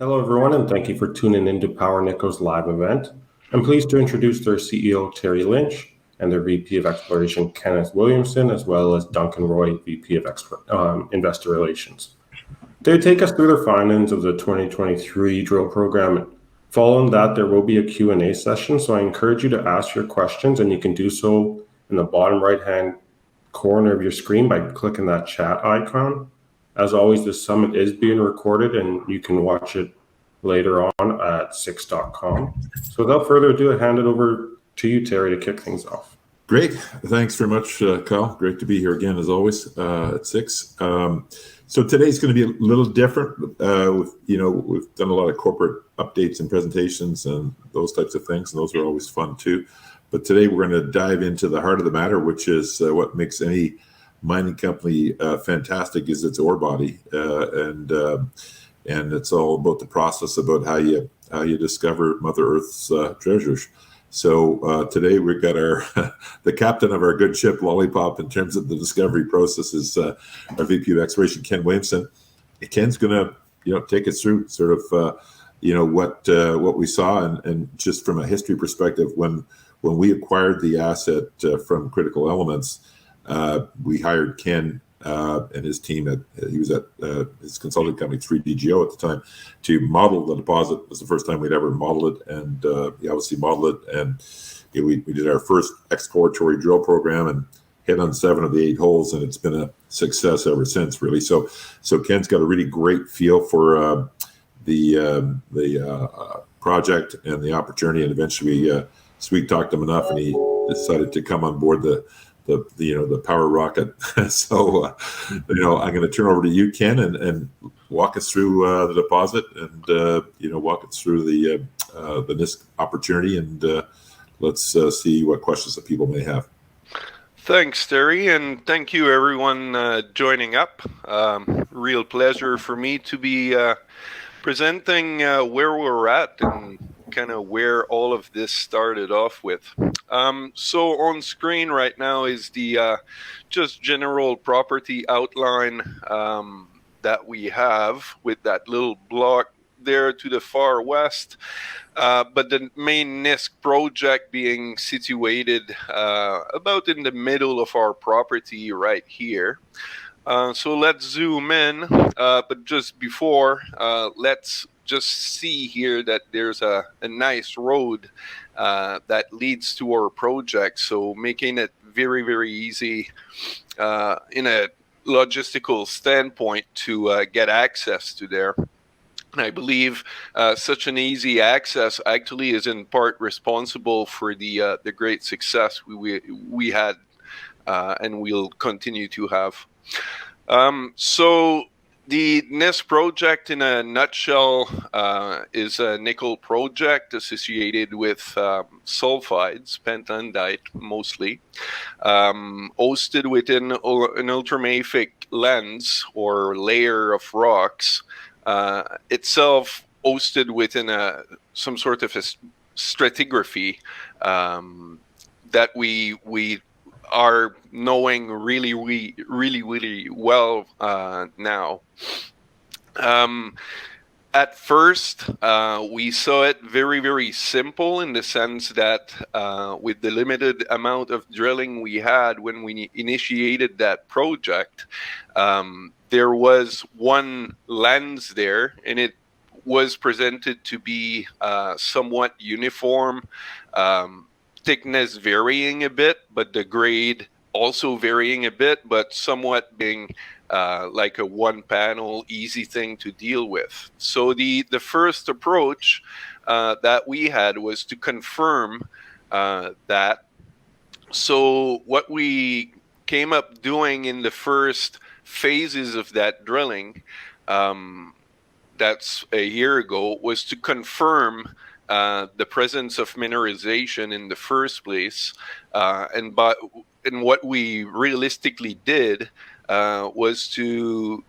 Hello, everyone, and thank you for tuning into Power Nico's live event. I'm pleased to introduce their CEO, Terry Lynch, and their VP of Exploration, Kenneth Williamson, as well as Duncan Roy, VP of Investor Relations. They take us through their findings of the 2023 drill program. Following that, there will be a Q&A session, so I encourage you to ask your questions, and you can do so in the bottom right-hand corner of your screen by clicking that chat icon. As always, this summit is being recorded, and you can watch it later on at 6.com. So without further ado, I hand it over to you, Terry, to kick things off. Great. Thanks very much, Kyle. Great to be here again, as always, at 6. So today's going to be a little different. We've done a lot of corporate updates and presentations and those types of things, and those are always fun too. But today we're going to dive into the heart of the matter, which is what makes any mining company fantastic is its ore body, and it's all about the process, about how you discover Mother Earth's treasures. So today we've got the captain of our good ship Lollipop in terms of the discovery process is our VP of Exploration, Ken Williamson. Ken's going to take us through sort of what we saw, and just from a history perspective, when we acquired the asset from Critical Elements. We hired Ken and his team. He was at his consulting company, 3DGO at the time, to model the deposit. It was the first time we'd ever modeled it, and he obviously modeled it. And we did our first exploratory drill program and hit on 7 of the 8 holes, and it's been a success ever since, really. So Ken's got a really great feel for the project and the opportunity, and eventually sweet talked him enough, and he decided to come on board the power rocket. So, I'm going to turn over to you, Ken, and walk us through the deposit, and walk us through the Nisk opportunity, and let's see what questions that people may have. Thanks, Terry, and thank you, everyone, joining up. Real pleasure for me to be presenting where we're at and kind of where all of this started off with. So on screen right now is the just general property outline that we have, with that little block there to the far west, but the main Nisk project being situated about in the middle of our property right here. So let's zoom in, but just before, let's just see here that there's a nice road that leads to our project, so making it very, very easy in a logistical standpoint to get access to there. And I believe such an easy access actually is in part responsible for the great success we had and we'll continue to have. So the Nisk project, in a nutshell, is a nickel project associated with sulfides, pentandite mostly, hosted within an ultramafic lens or layer of rocks, itself hosted within some sort of a stratigraphy that we are knowing really well now. At first, we saw it very, very simple, in the sense that with the limited amount of drilling we had when we initiated that project, there was one lens there, and it was presented to be somewhat uniform, thickness varying a bit, but the grade also varying a bit, but somewhat being like a one panel easy thing to deal with. So the first approach that we had was to confirm that. So what we came up doing in the first phases of that drilling, that's a year ago, was to confirm the presence of mineralization in the first place, and what we realistically did was to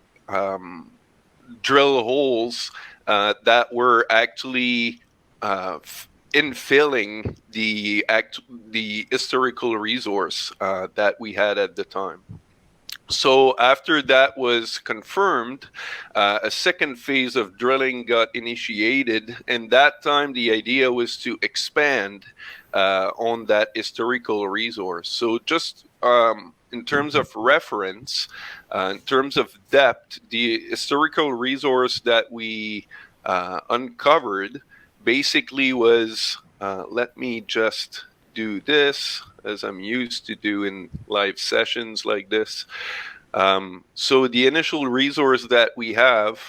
drill holes that were actually infilling the historical resource that we had at the time. So after that was confirmed, a second phase of drilling got initiated, and that time the idea was to expand on that historical resource. So just in terms of reference, in terms of depth, the historical resource that we uncovered basically was, let me just do this as I'm used to do in live sessions like this. So the initial resource that we have,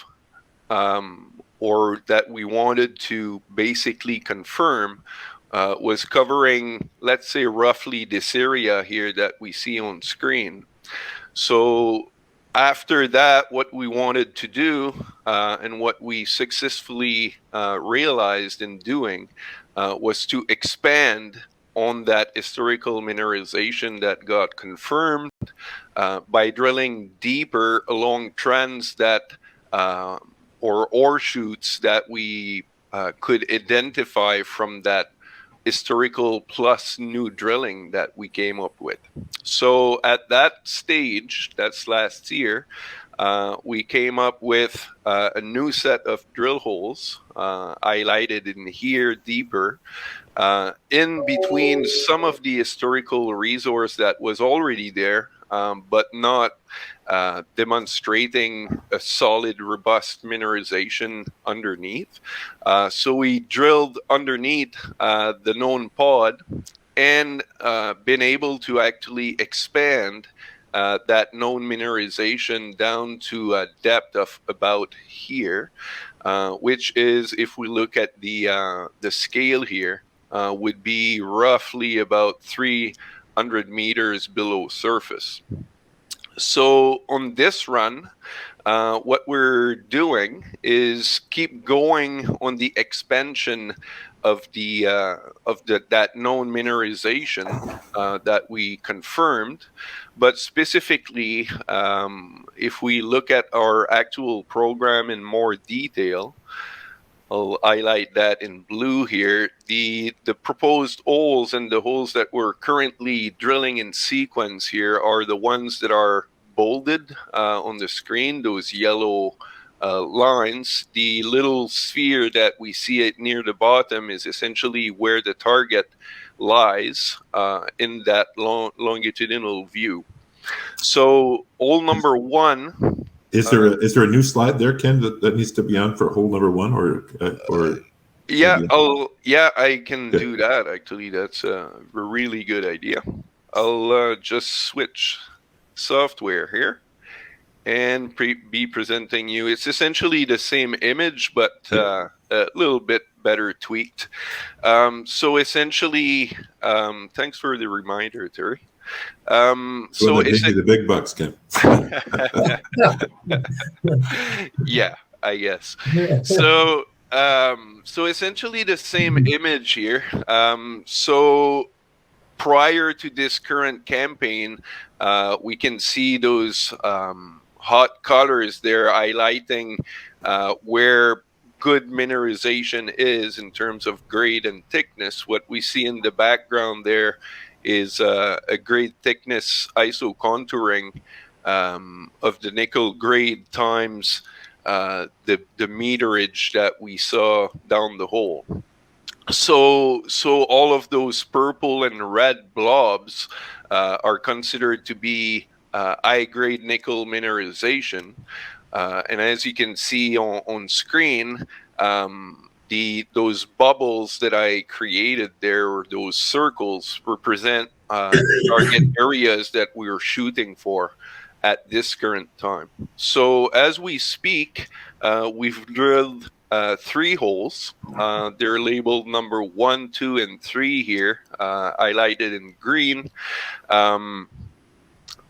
or that we wanted to basically confirm, was covering, let's say, roughly this area here that we see on screen. So after that, what we wanted to do, and what we successfully realized in doing, was to expand on that historical mineralization that got confirmed by drilling deeper along trends that, or ore shoots that we could identify from that historical plus new drilling that we came up with. So at that stage, that's last year, we came up with a new set of drill holes, highlighted in here deeper, in between some of the historical resource that was already there, but not demonstrating a solid, robust mineralization underneath. So we drilled underneath the known pod and been able to actually expand that known mineralization down to a depth of about here, which is, if we look at the scale here, would be roughly about 300 meters below surface. So on this run, what we're doing is keep going on the expansion of that known mineralization that we confirmed, but specifically, if we look at our actual program in more detail, I'll highlight that in blue here. The proposed holes and the holes that we're currently drilling in sequence here are the ones that are bolded on the screen, those yellow lines. The little sphere that we see it near the bottom is essentially where the target lies in that longitudinal view. So hole number one. Is there a new slide there, Ken, that needs to be on for hole number one, or? Yeah, I can do that. Actually, that's a really good idea. I'll just switch software here and be presenting you. It's essentially the same image, but a little bit better tweaked. So essentially, thanks for the reminder, Terry. So they pay you the big bucks, Ken. Yeah, I guess. So essentially the same image here. So prior to this current campaign, we can see those hot colors there highlighting where good mineralization is in terms of grade and thickness. What we see in the background there is a grade thickness isocontouring of the nickel grade times the meterage that we saw down the hole. So all of those purple and red blobs are considered to be high-grade nickel mineralization, and as you can see on screen, those bubbles that I created there, or those circles, represent target areas that we're shooting for at this current time. So as we speak, we've drilled 3 holes. They're labeled number 1, 2, and 3 here, highlighted in green.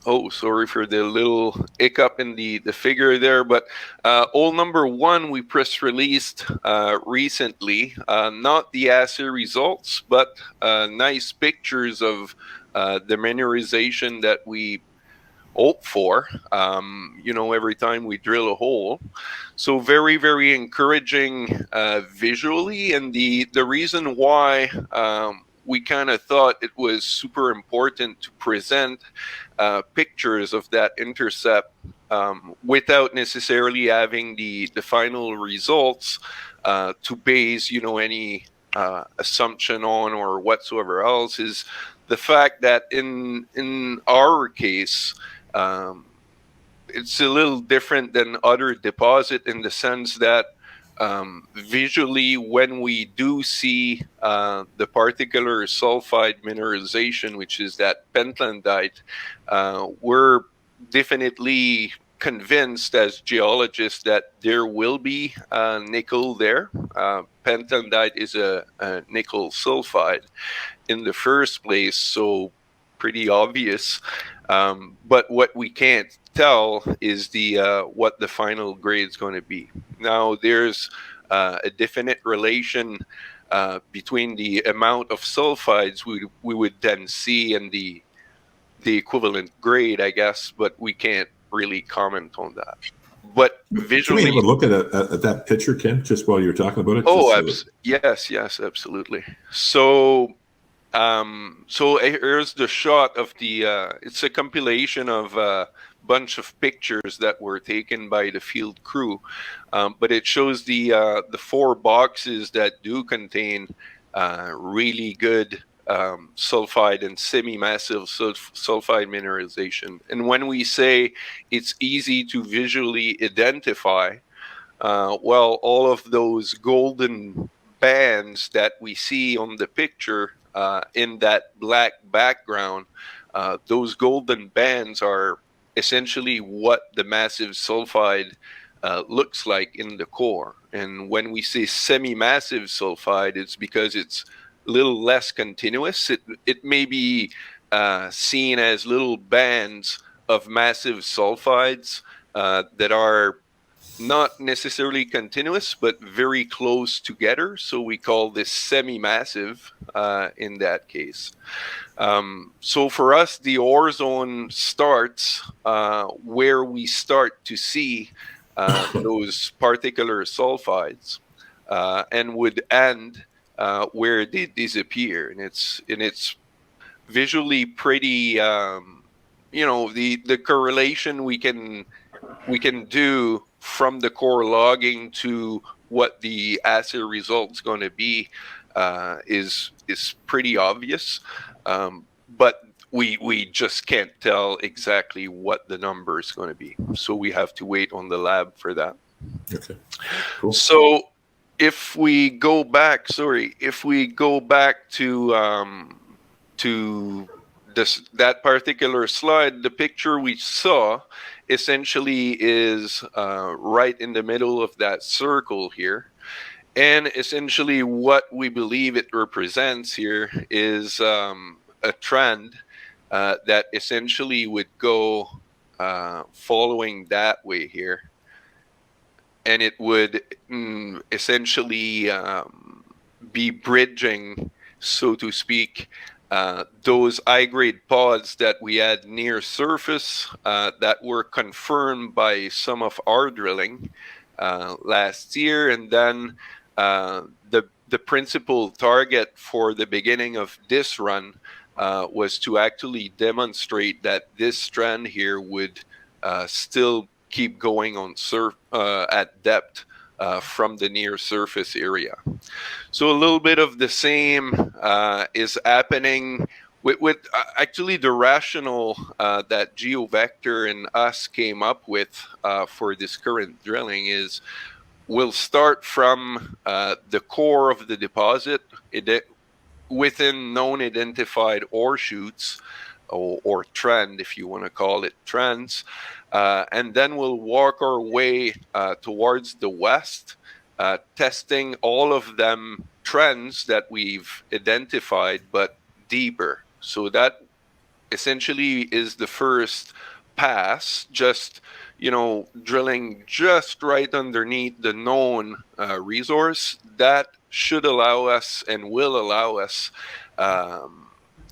Oh, sorry for the little hiccup in the figure there, but hole number 1 we press released recently. Not the assay results, but nice pictures of the mineralization that we hope for, every time we drill a hole. So very, very encouraging visually, and the reason why we kind of thought it was super important to present pictures of that intercept without necessarily having the final results to base, any assumption on or whatsoever else, is the fact that in our case, it's a little different than other deposit in the sense that visually, when we do see the particular sulfide mineralization, which is that pentlandite, we're definitely convinced as geologists that there will be nickel there. Pentlandite is a nickel sulfide in the first place, so pretty obvious. But what we can't tell is the what the final grade is going to be. Now, there's a definite relation between the amount of sulfides we would then see and the equivalent grade, I guess, but we can't really comment on that. But visually, can we have a look at that picture, Ken, just while you're talking about it? Oh, yes, absolutely. So here's the shot of the. It's a compilation of a bunch of pictures that were taken by the field crew, but it shows the 4 boxes that do contain really good sulfide and semi-massive sulfide mineralization. And when we say it's easy to visually identify, well, all of those golden bands that we see on the picture in that black background, those golden bands are essentially what the massive sulfide looks like in the core. And when we say semi-massive sulfide, it's because it's a little less continuous. It may be seen as little bands of massive sulfides that are not necessarily continuous, but very close together. So we call this semi-massive in that case. So for us, the ore zone starts where we start to see those particular sulfides and would end where they disappear. And it's visually pretty, the correlation we can do from the core logging to what the assay result's going to be is pretty obvious, but we just can't tell exactly what the number is going to be. So we have to wait on the lab for that. Okay, cool. So if we go back to that particular slide, the picture we saw essentially is right in the middle of that circle here. And essentially what we believe it represents here is a trend that essentially would go following that way here. And it would essentially be bridging, so to speak, those high-grade pods that we had near surface that were confirmed by some of our drilling last year. And then the principal target for the beginning of this run was to actually demonstrate that this trend here would still keep going on at depth from the near surface area. So a little bit of the same is happening with actually the rationale that GeoVector and us came up with for this current drilling is we'll start from the core of the deposit within known identified ore shoots or trend, if you want to call it trends. And then we'll walk our way towards the west, testing all of them trends that we've identified, but deeper. So that essentially is the first pass, just, drilling just right underneath the known resource. That should allow us and will allow us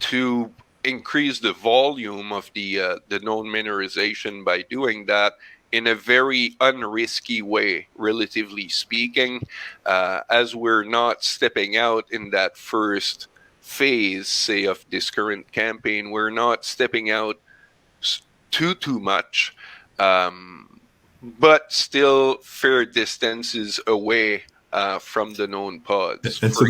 to increase the volume of the known mineralization by doing that in a very unrisky way, relatively speaking, as we're not stepping out in that first phase, say, of this current campaign, we're not stepping out too much, but still fair distances away from the known pods. And so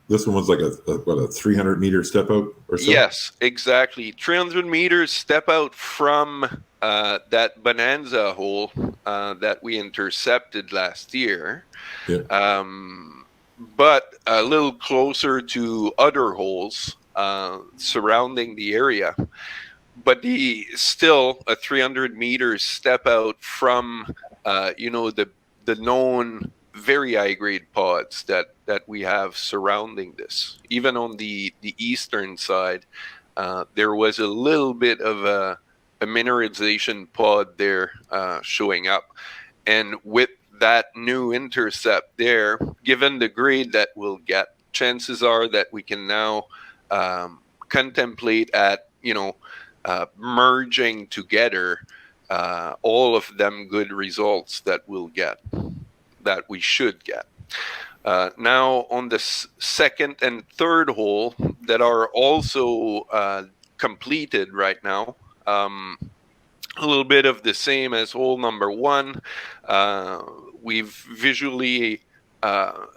this one was like a 300-meter step out or so? Yes, exactly. 300 meters step out from that Bonanza hole that we intercepted last year, Yeah. but a little closer to other holes surrounding the area. But still a 300 meters step out from the known very high grade pods that we have surrounding this. Even on the eastern side, there was a little bit of a mineralization pod there showing up, and with that new intercept there, given the grade that we'll get, chances are that we can now contemplate at merging together all of them good results that we should get. Now on the second and third hole that are also completed right now, a little bit of the same as hole number one. We've visually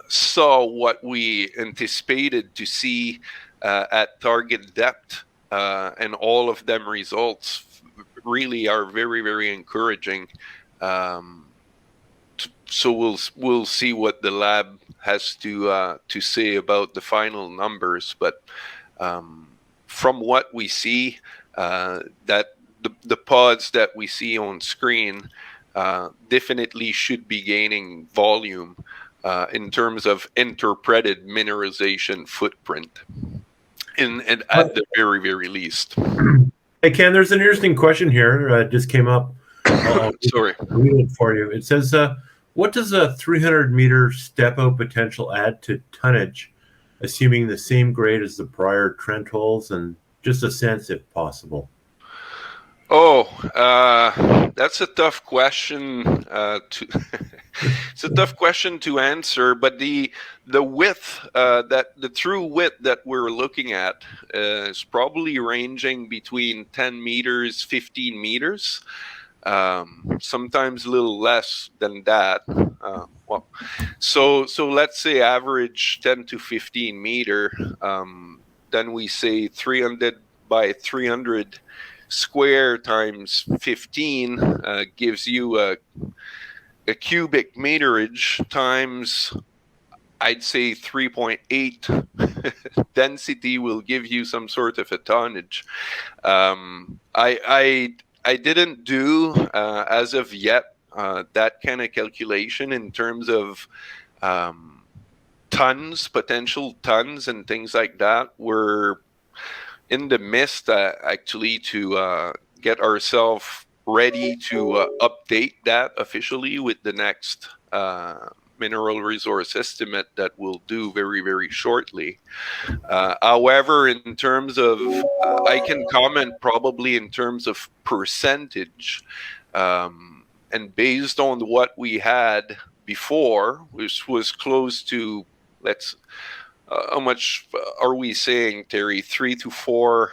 saw what we anticipated to see at target depth, and all of them results really are very, very encouraging. So we'll see what the lab has to say about the final numbers, but from what we see, that the pods that we see on screen definitely should be gaining volume in terms of interpreted mineralization footprint, and at the very, very least. Hey, Ken, there's an interesting question here. Just came up. Sorry. I'll read it for you. It says, what does a 300-meter step-out potential add to tonnage, assuming the same grade as the prior Trent holes, and just a sense if possible? Oh, that's a tough question it's a tough question to answer, but the width, the true width that we're looking at is probably ranging between 10 meters, 15 meters, sometimes a little less than that. So let's say average 10 to 15 meter, then we say 300 by 300 square times 15 gives you a cubic meterage times, I'd say 3.8 density will give you some sort of a tonnage. I didn't do as of yet that kind of calculation in terms of tons, potential tons and things like that. We're in the midst actually to get ourselves ready to update that officially with the next mineral resource estimate that we'll do very, very shortly. However, in terms of, I can comment probably in terms of percentage, and based on what we had before, which was close to, how much are we saying, Terry? 3 to 4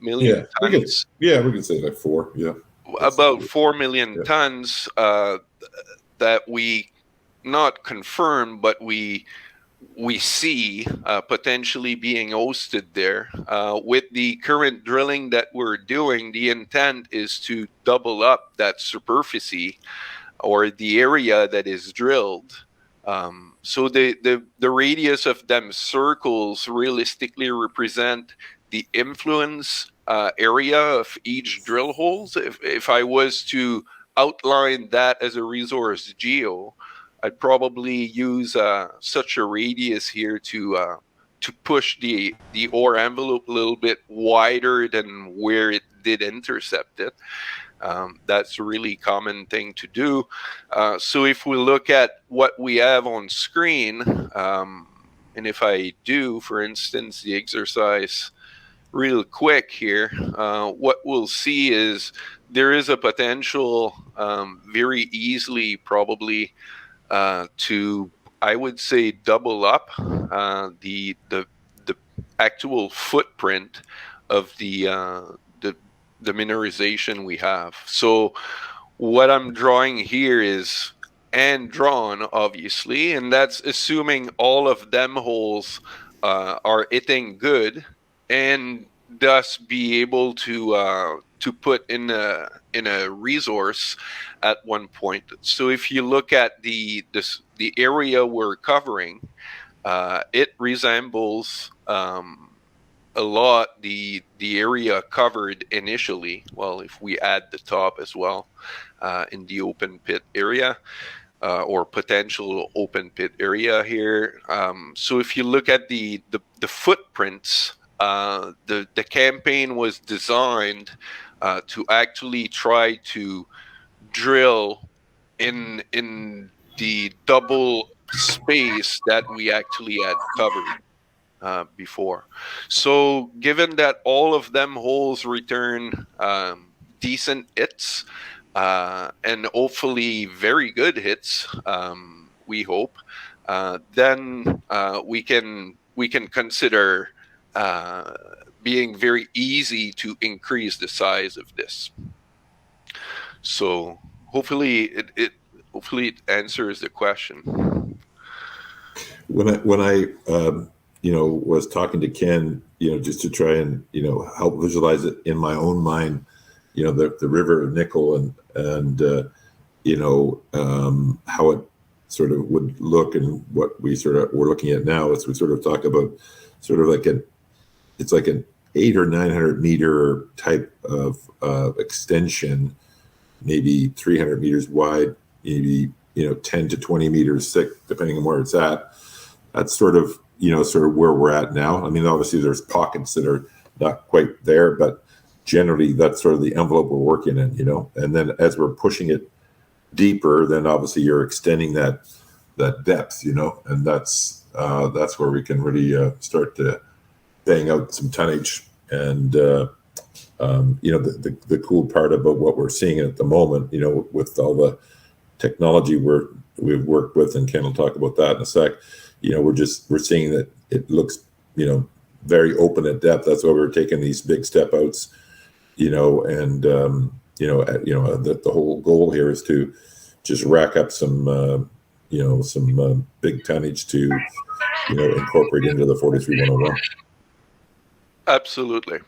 million tons? We can say like 4. Yeah, about 4 million tons that we not confirm, but we see potentially being hosted there. With the current drilling that we're doing, the intent is to double up that superficie or the area that is drilled. So the radius of them circles realistically represent the influence area of each drill holes. If I was to outline that as a resource geo, I'd probably use such a radius here to push the ore envelope a little bit wider than where it did intercept it. That's a really common thing to do. So if we look at what we have on screen, and if I do, for instance, the exercise real quick here, what we'll see is there is a potential very easily probably to, I would say, double up the actual footprint of the mineralization we have. So what I'm drawing here is and drawn, obviously, and that's assuming all of them holes are hitting good, and thus be able to put in a resource at one point. So if you look at the area we're covering, it resembles a lot the area covered initially. Well, if we add the top as well in the open pit area. Or potential open pit area here. So if you look at the footprints, the campaign was designed to actually try to drill in the double space that we actually had covered before. So given that all of them holes return decent hits, and hopefully very good hits, we hope, then we can consider being very easy to increase the size of this. So hopefully it answers the question. When I was talking to Ken, just to try and help visualize it in my own mind, the river of nickel and how it sort of would look, and what we're looking at now as we sort of talk about sort of like it's like an 800 or 900 meter type of extension, maybe 300 meters wide, maybe 10 to 20 meters thick, depending on where it's at. That's sort of where we're at now. I mean, obviously there's pockets that are not quite there, but generally that's sort of the envelope we're working in, and then as we're pushing it deeper, then obviously you're extending that depth, and that's where we can really start to bang out some tonnage. And the cool part about what we're seeing at the moment, with all the technology we've worked with, and Ken will talk about that in a sec, we're seeing that it looks very open at depth. That's why we're taking these big step outs, and the whole goal here is to just rack up some big tonnage to incorporate into the 43-101. Absolutely.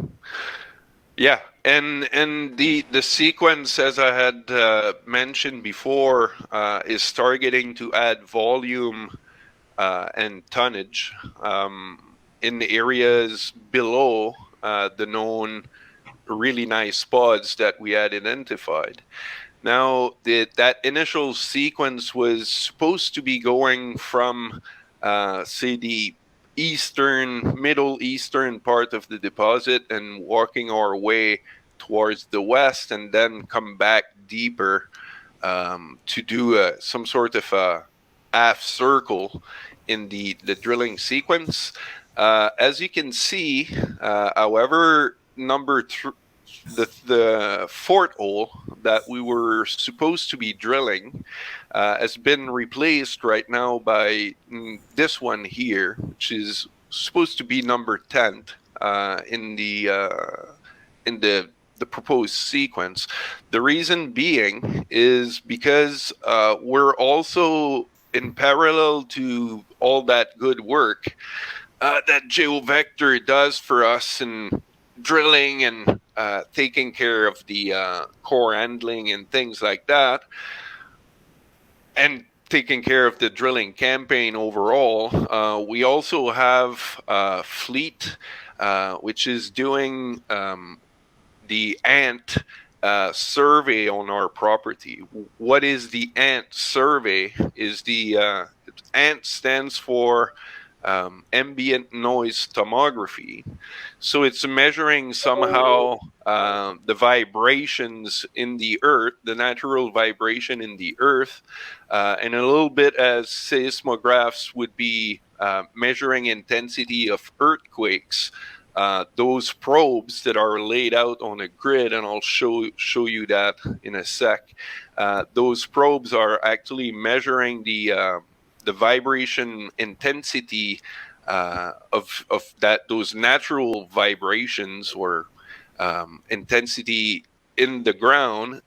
Yeah, and the sequence, as I had mentioned before, is targeting to add volume and tonnage in the areas below the known really nice spots that we had identified. Now, that initial sequence was supposed to be going from, say, the middle eastern part of the deposit and walking our way towards the west, and then come back deeper to do some sort of a half circle in the drilling sequence. As you can see, however, the fourth hole that we were supposed to be drilling has been replaced right now by this one here, which is supposed to be number 10 in the proposed sequence. The reason being is because we're also, in parallel to all that good work that GeoVector does for us in drilling and taking care of the core handling and things like that, and taking care of the drilling campaign overall, we also have Fleet, which is doing the ANT survey on our property. What is the ANT survey? Is the ANT stands for ambient noise tomography. So it's measuring somehow the vibrations in the earth, the natural vibration in the earth, and a little bit as seismographs would be measuring intensity of earthquakes. Those probes that are laid out on a grid, and I'll show you that in a sec. Those probes are actually measuring the vibration intensity of that, those natural vibrations or intensity in the ground,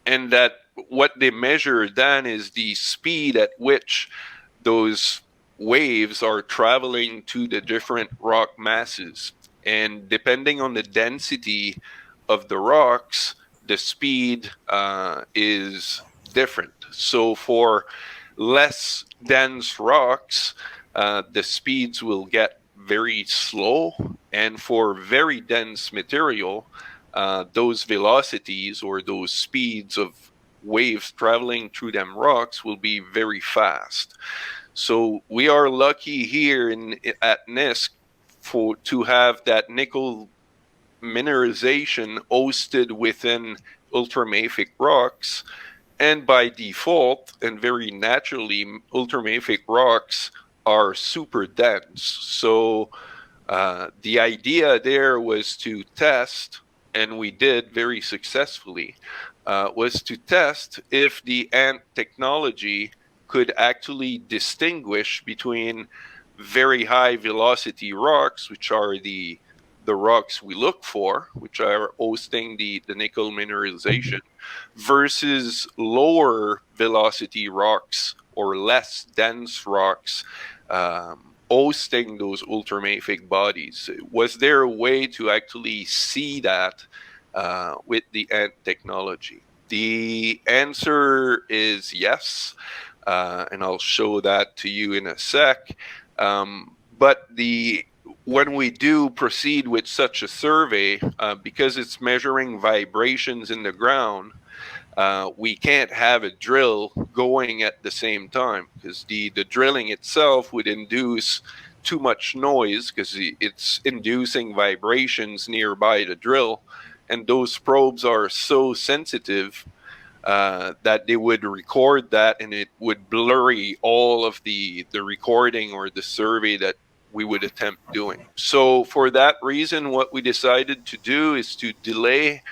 and that what they measure then is the speed at which those waves are traveling to the different rock masses. And depending on the density of the rocks, the speed is different. So for less dense rocks, the speeds will get very slow. And for very dense material, those velocities or those speeds of waves traveling through them rocks will be very fast. So we are lucky here at Nisk to have that nickel mineralization hosted within ultramafic rocks. And by default, and very naturally, ultramafic rocks are super dense. So the idea there was to test, and we did very successfully, was to test if the ANT technology could actually distinguish between very high velocity rocks, which are the rocks we look for, which are hosting the nickel mineralization, versus lower velocity rocks or less dense rocks hosting those ultramafic bodies. Was there a way to actually see that with the ANT technology? The answer is yes, and I'll show that to you in a sec. But when we do proceed with such a survey, because it's measuring vibrations in the ground, we can't have a drill going at the same time, because the drilling itself would induce too much noise, because it's inducing vibrations nearby the drill, and those probes are so sensitive that they would record that, and it would blurry all of the recording or the survey that we would attempt doing. So for that reason, what we decided to do is to delay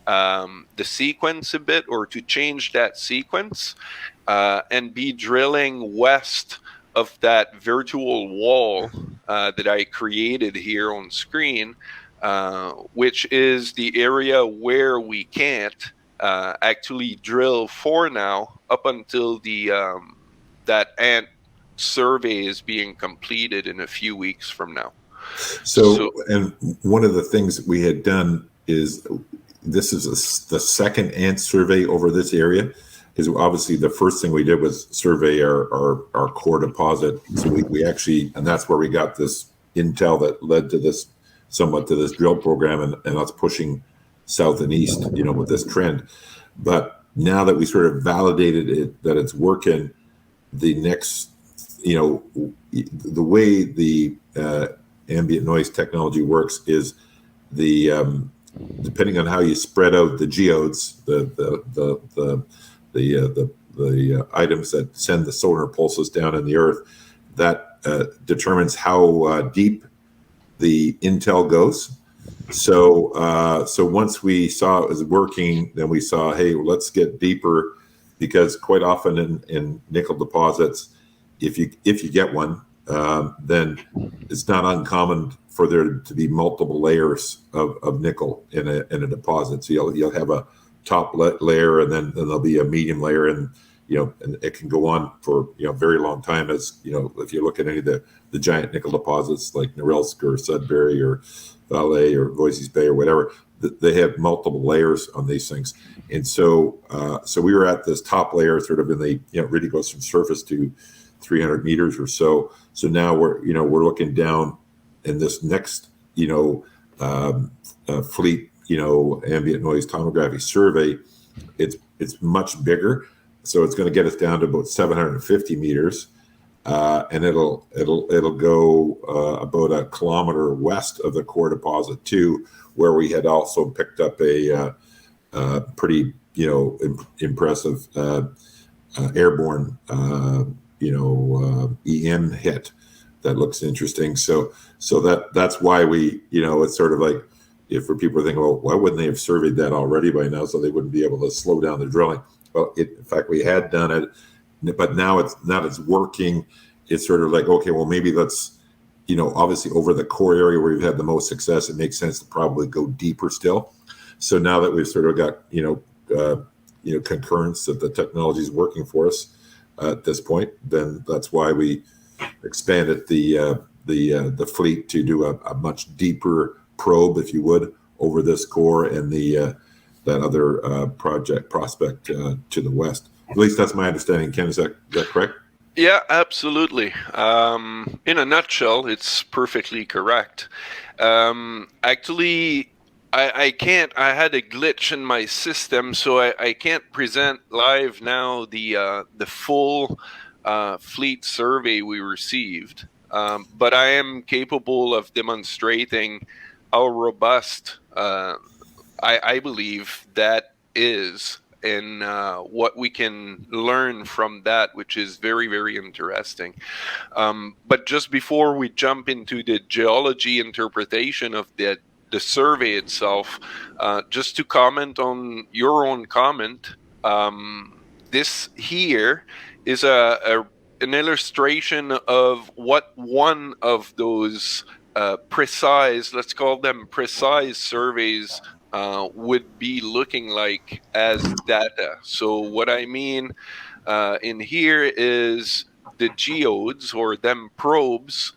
the sequence a bit, or to change that sequence, and be drilling west of that virtual wall that I created here on screen, which is the area where we can't actually drill for now, up until that ANT survey is being completed in a few weeks from now. So and one of the things that we had done is, this is the second ANT survey over this area, because obviously the first thing we did was survey our core deposit. So we actually, and that's where we got this intel that led to this, somewhat to this drill program, and us pushing south and east, with this trend. But now that we sort of validated it, that it's working, the next, the way the ambient noise technology works is depending on how you spread out the geodes, the items that send the sonar pulses down in the earth, that determines how deep the intel goes. So once we saw it was working, then we saw, hey, let's get deeper, because quite often in nickel deposits, if you get one, then it's not uncommon for there to be multiple layers of nickel in a deposit. So you'll have a top layer, and then there'll be a medium layer, and and it can go on for very long time. As if you look at any of the giant nickel deposits like Norilsk or Sudbury or Vale or Voisey's Bay or whatever, they have multiple layers on these things. And so we were at this top layer, sort of in the it really goes from surface to 300 meters or so. So now we're looking down in this next fleet ambient noise tomography survey. It's much bigger, so it's going to get us down to about 750 meters, and it'll go about a kilometer west of the core deposit too, where we had also picked up a pretty impressive airborne EM hit that looks interesting. So that's why we it's sort of like, if for people thinking, well, why wouldn't they have surveyed that already by now, so they wouldn't be able to slow down the drilling? Well, in fact, we had done it, but now it's working. It's sort of like, okay, well, maybe let's obviously over the core area where we've had the most success, it makes sense to probably go deeper still. So now that we've sort of got, concurrence that the technology is working for us at this point, then that's why we expanded the fleet to do a much deeper probe, if you would, over this core and that other prospect to the west. At least that's my understanding. Ken, is that correct? Yeah, absolutely. In a nutshell, it's perfectly correct. Actually, I can't. I had a glitch in my system, so I can't present live now the full fleet survey we received. But I am capable of demonstrating how robust I believe that is, and what we can learn from that, which is very, very interesting. But just before we jump into the geology interpretation of the survey itself, just to comment on your own comment, this here is an illustration of what one of those precise, let's call them precise surveys would be looking like as data. So what I mean in here is the geodes, or them probes,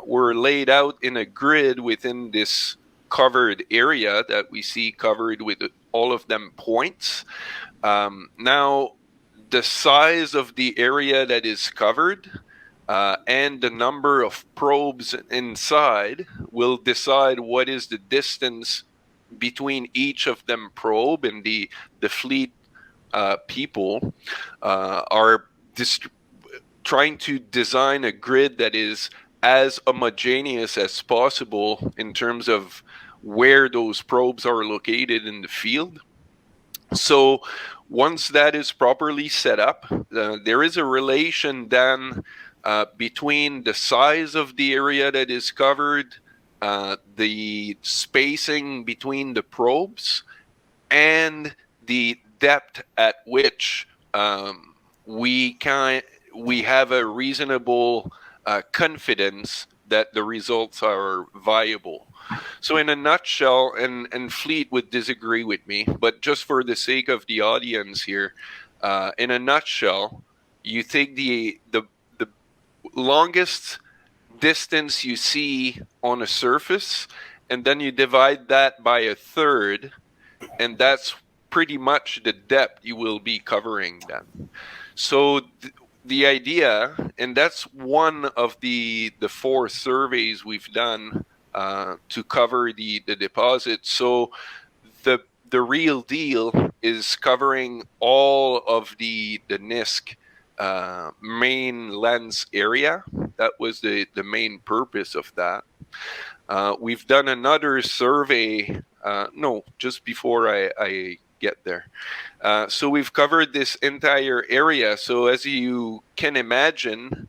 were laid out in a grid within this covered area that we see covered with all of them points. Now, the size of the area that is covered and the number of probes inside will decide what is the distance between each of them probe, and the fleet people are trying to design a grid that is as homogeneous as possible in terms of where those probes are located in the field. So once that is properly set up, there is a relation then between the size of the area that is covered, the spacing between the probes, and the depth at which we have a reasonable confidence that the results are viable. So in a nutshell, and Fleet would disagree with me, but just for the sake of the audience here, in a nutshell, you take the longest distance you see on a surface, and then you divide that by a third, and that's pretty much the depth you will be covering then. So the idea, and that's one of the 4 surveys we've done to cover the deposit. So the real deal is covering all of the Nisk main lens area. That was the main purpose of that. We've done another survey, just before I get there. So we've covered this entire area. So as you can imagine,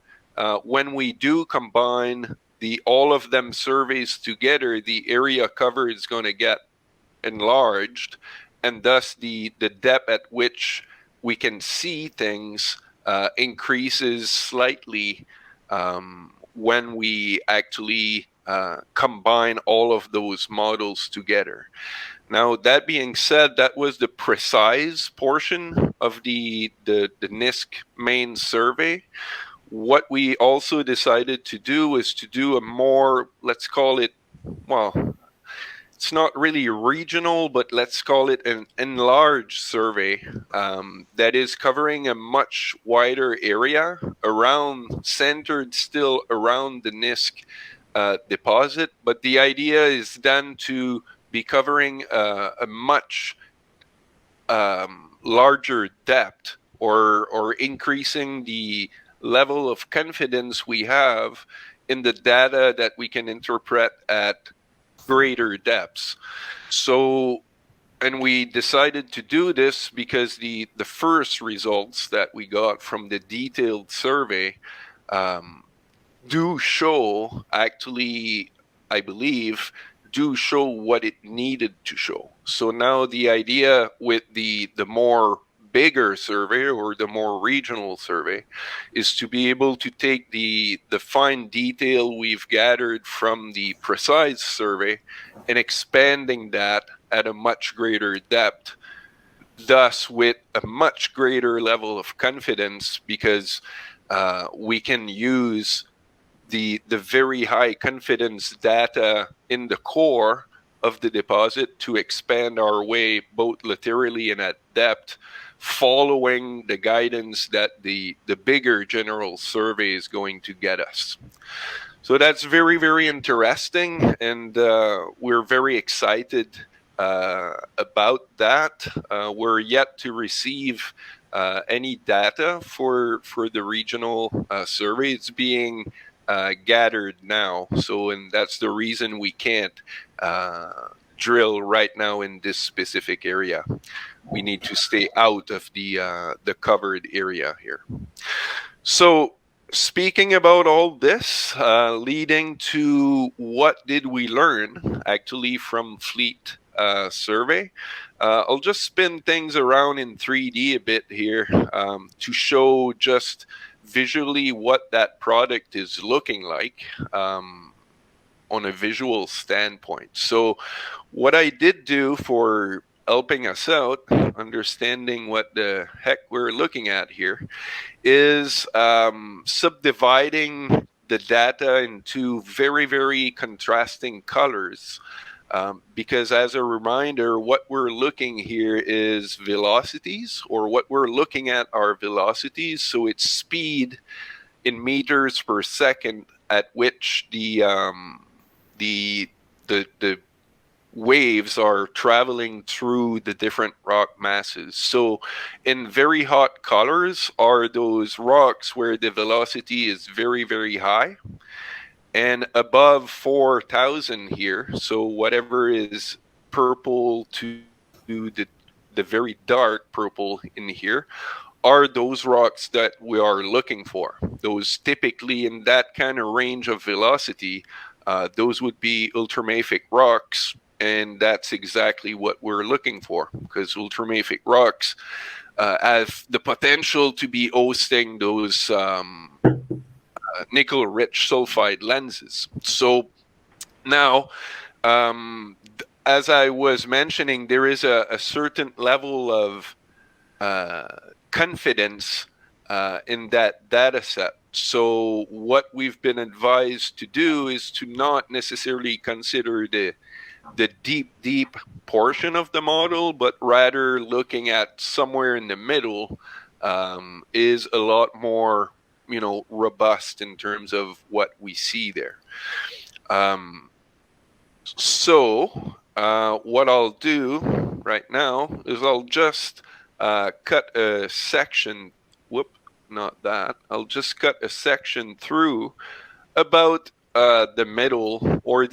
when we do combine all of them surveys together, the area covered is going to get enlarged, and thus the depth at which we can see things increases slightly when we actually combine all of those models together. Now, that being said, that was the precise portion of the Nisk Main survey. What we also decided to do is to do a more, let's call it, well, it's not really regional, but let's call it an enlarged survey that is covering a much wider area centered still around the Nisk deposit. But the idea is then to be covering a much larger depth, or increasing the level of confidence we have in the data that we can interpret at greater depths. So, and we decided to do this because the first results that we got from the detailed survey do show, actually, I believe, do show what it needed to show. So now the idea with the more bigger survey or the more regional survey is to be able to take the fine detail we've gathered from the precise survey and expanding that at a much greater depth, thus with a much greater level of confidence, because we can use the very high confidence data in the core of the deposit to expand our way both laterally and at depth, following the guidance that the bigger general survey is going to get us. So that's very, very interesting, and we're very excited about that. We're yet to receive any data for the regional survey. It's being gathered now, and that's the reason we can't drill right now in this specific area. We need to stay out of the covered area here. So speaking about all this, leading to what did we learn actually from fleet survey, I'll just spin things around in 3D a bit here to show just visually what that product is looking like on a visual standpoint. So what I did do for helping us out, understanding what the heck we're looking at here, is subdividing the data into very, very contrasting colors. Because as a reminder, what we're looking here is velocities, or what we're looking at are velocities. So it's speed in meters per second at which the waves are traveling through the different rock masses. So in very hot colors are those rocks where the velocity is very, very high. And above 4,000 here, so whatever is purple to the very dark purple in here, are those rocks that we are looking for. Those typically in that kind of range of velocity, those would be ultramafic rocks, and that's exactly what we're looking for, because ultramafic rocks have the potential to be hosting those nickel-rich sulfide lenses. So now, as I was mentioning, there is a certain level of confidence in that data set. So what we've been advised to do is to not necessarily consider the deep portion of the model, but rather looking at somewhere in the middle is a lot more, robust in terms of what we see there. So what I'll do right now is I'll just cut a section. Not that. I'll just cut a section through about the middle, or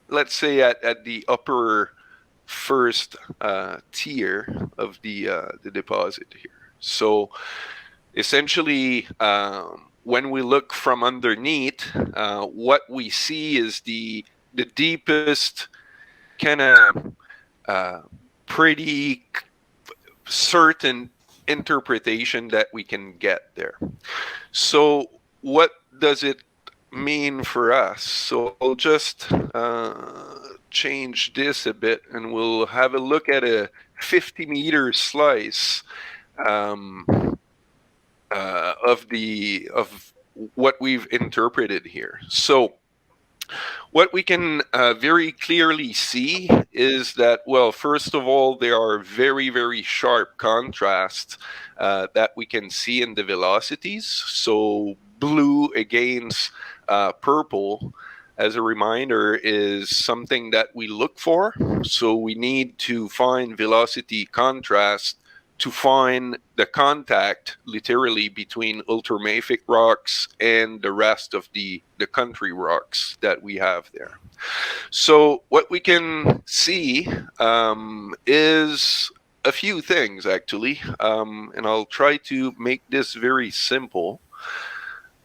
let's say at the upper first tier of the deposit here. So essentially, when we look from underneath, what we see is the deepest kind of pretty certain interpretation that we can get there. So what does it mean for us? So I'll just change this a bit, and we'll have a look at a 50-meter slice of what we've interpreted here. So what we can very clearly see is that, well, first of all, there are very, very sharp contrasts that we can see in the velocities. So blue against purple, as a reminder, is something that we look for. So we need to find velocity contrast to find the contact, literally, between ultramafic rocks and the rest of the country rocks that we have there. So what we can see is a few things, actually, and I'll try to make this very simple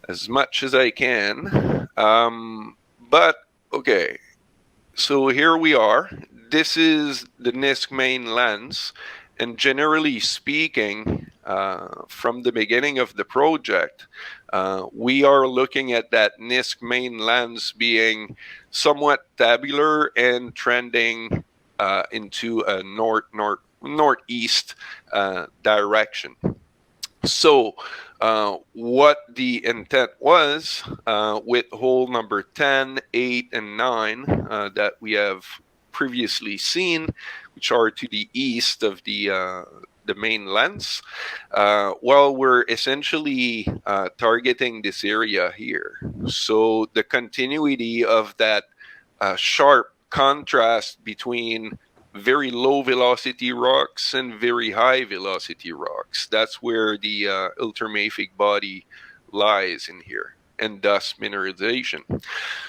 as much as I can. But, okay, so here we are. This is the Nisk Main lens. And generally speaking, from the beginning of the project, we are looking at that Nisk Main lens being somewhat tabular and trending into a northeast direction. So, what the intent was with hole number 10, 8, and 9 that we have previously seen, which are to the east of the main lens, well, we're essentially targeting this area here. So the continuity of that sharp contrast between very low velocity rocks and very high velocity rocks. That's where the ultramafic body lies in here, and thus mineralization.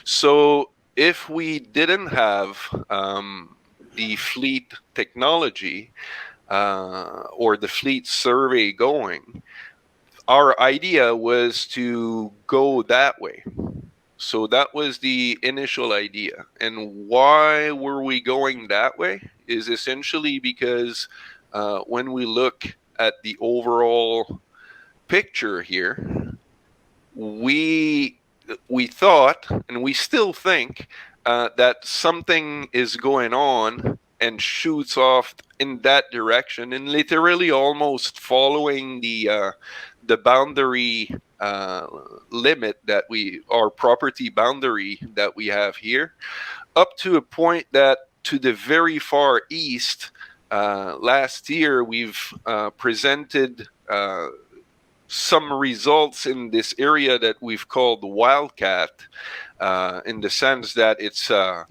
So if we didn't have the fleet technology or the fleet survey going, our idea was to go that way. So that was the initial idea. And why were we going that way is essentially because when we look at the overall picture here, we thought, and we still think, that something is going on and shoots off in that direction, and literally almost following the boundary limit that our property boundary that we have here, up to a point that to the very far east, last year we've presented some results in this area that we've called Wildcat, in the sense that it's a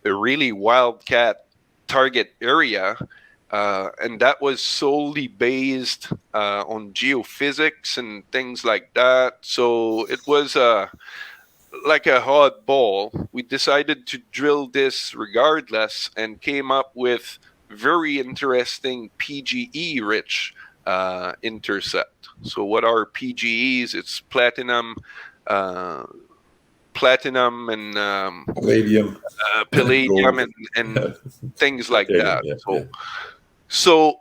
really wildcat target area, and that was solely based on geophysics and things like that. So it was like a oddball. We decided to drill this regardless and came up with very interesting PGE-rich intercept. So what are PGEs? It's platinum and Palladium, palladium and things like that. So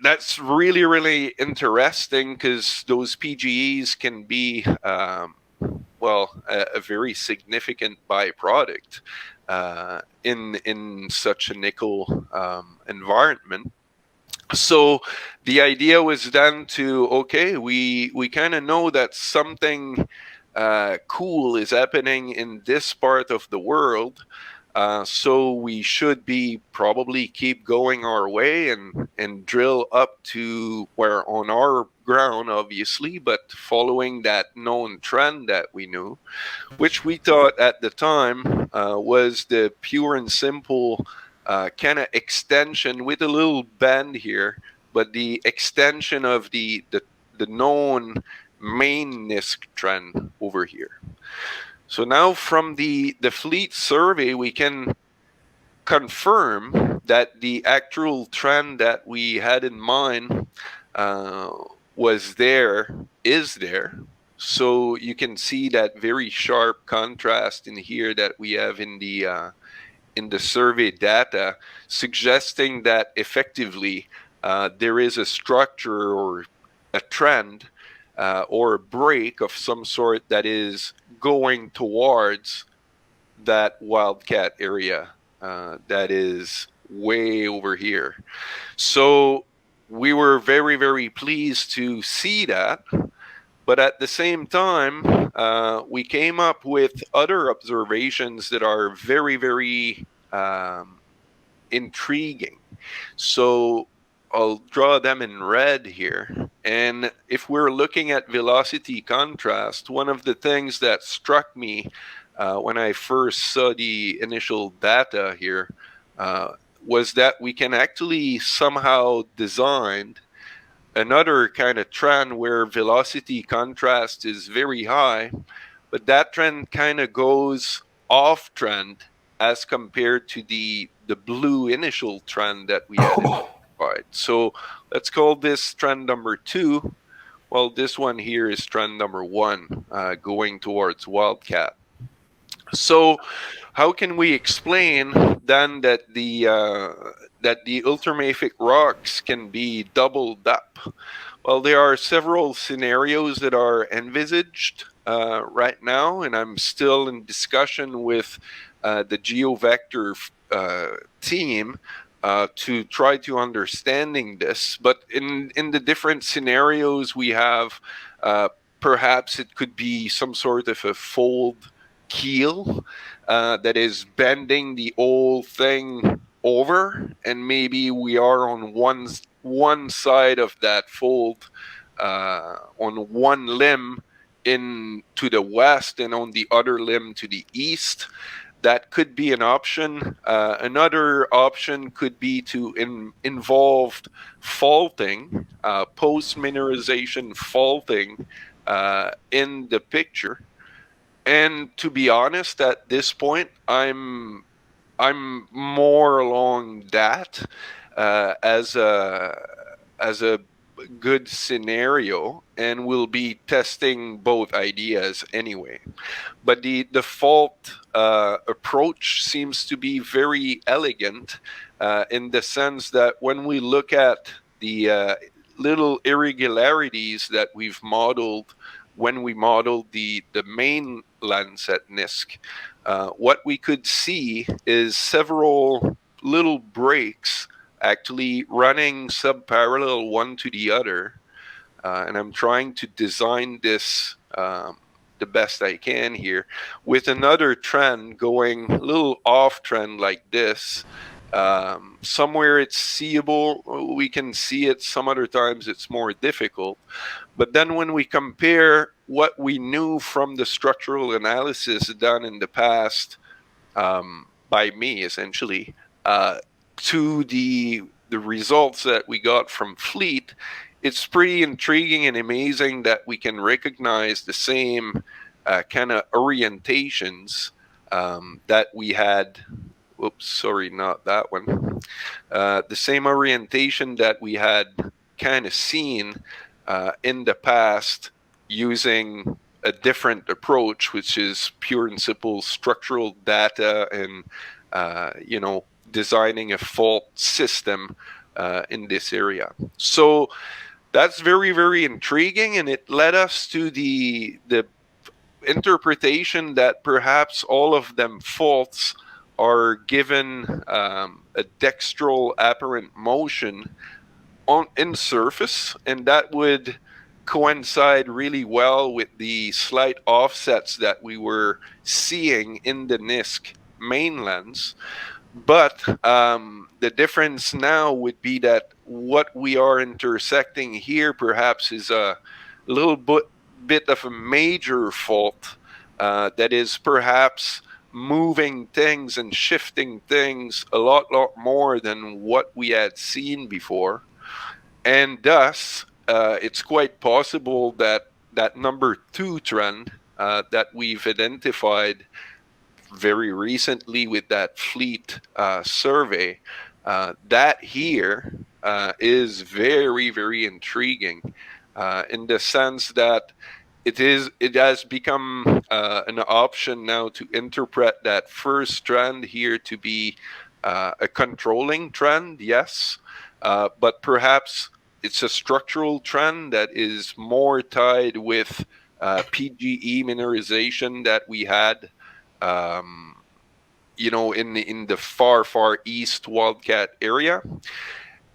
that's really, really interesting because those PGEs can be, a very significant byproduct in such a nickel environment. So the idea was then we kind of know that something cool is happening in this part of the world. So we should be probably keep going our way and drill up to where on our ground, obviously, but following that known trend that we knew, which we thought at the time was the pure and simple kind of extension with a little bend here, but the extension of the known main Nisk trend over here. So now from the fleet survey, we can confirm that the actual trend that we had in mind is there. So you can see that very sharp contrast in here that we have in the survey data, suggesting that effectively there is a structure or a trend or a break of some sort that is going towards that wildcat area that is way over here. So we were very, very pleased to see that. But at the same time, we came up with other observations that are very, very intriguing. So I'll draw them in red here. And if we're looking at velocity contrast, one of the things that struck me when I first saw the initial data here was that we can actually somehow design another kind of trend where velocity contrast is very high, but that trend kind of goes off trend as compared to the blue initial trend that we had identified. So let's call this trend number 2. Well, this one here is trend number 1, going towards Wildcat. So, how can we explain then that the ultramafic rocks can be doubled up? Well, there are several scenarios that are envisaged right now, and I'm still in discussion with the GeoVector team to try to understanding this. But in the different scenarios we have, perhaps it could be some sort of a fold keel that is bending the whole thing over, and maybe we are on one side of that fold, on one limb in to the west and on the other limb to the east. That could be an option. Another option could be to involve faulting, post mineralization faulting in the picture. And to be honest, at this point, I'm more along that as a good scenario, and we'll be testing both ideas anyway. But the default approach seems to be very elegant in the sense that when we look at the little irregularities that we've modeled when we modeled the main lens at Nisk, what we could see is several little breaks actually running subparallel one to the other. And I'm trying to design this the best I can here, with another trend going a little off trend like this. Somewhere it's seeable, we can see it. Some other times it's more difficult. But then when we compare what we knew from the structural analysis done in the past, by me essentially, to the results that we got from Fleet, it's pretty intriguing and amazing that we can recognize the same kind of orientations that we had. Oops, sorry, not that one. The same orientation that we had kind of seen in the past using a different approach, which is pure and simple structural data and, designing a fault system in this area. So that's very, very intriguing, and it led us to the interpretation that perhaps all of them faults are given a dextral apparent motion in surface, and that would coincide really well with the slight offsets that we were seeing in the Nisk main lens. But the difference now would be that what we are intersecting here perhaps is a little bit of a major fault that is perhaps moving things and shifting things a lot more than what we had seen before. And thus, it's quite possible that that number 2 trend that we've identified very recently with that Fleet survey, that here is very, very intriguing in the sense that it has become an option now to interpret that first trend here to be a controlling trend, yes, but perhaps it's a structural trend that is more tied with PGE mineralization that we had, in the far east Wildcat area.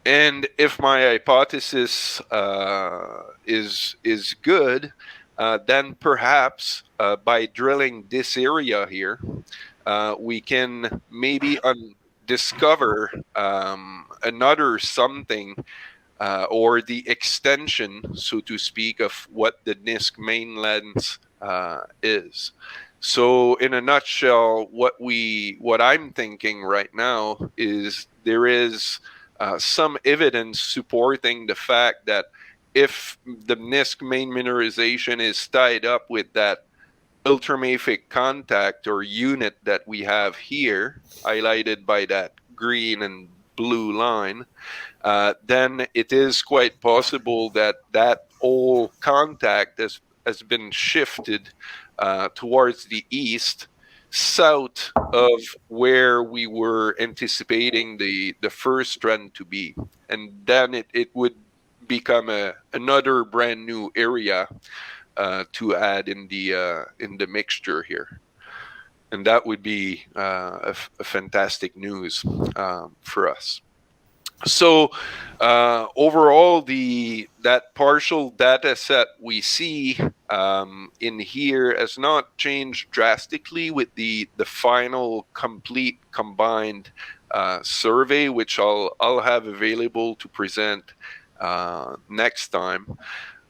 And if my hypothesis is good, then perhaps by drilling this area here, we can maybe discover another something, or the extension, so to speak, of what the Nisk main lens is. So, in a nutshell, what I'm thinking right now is there is some evidence supporting the fact that if the Nisk main mineralization is tied up with that ultramafic contact or unit that we have here, highlighted by that green and blue line, then it is quite possible that that whole contact has been shifted towards the east south of where we were anticipating the first trend to be, and then it would become another brand new area to add in the mixture here, and that would be a fantastic news for us. So overall, that partial data set we see in here has not changed drastically with the final complete combined survey, which I'll have available to present next time.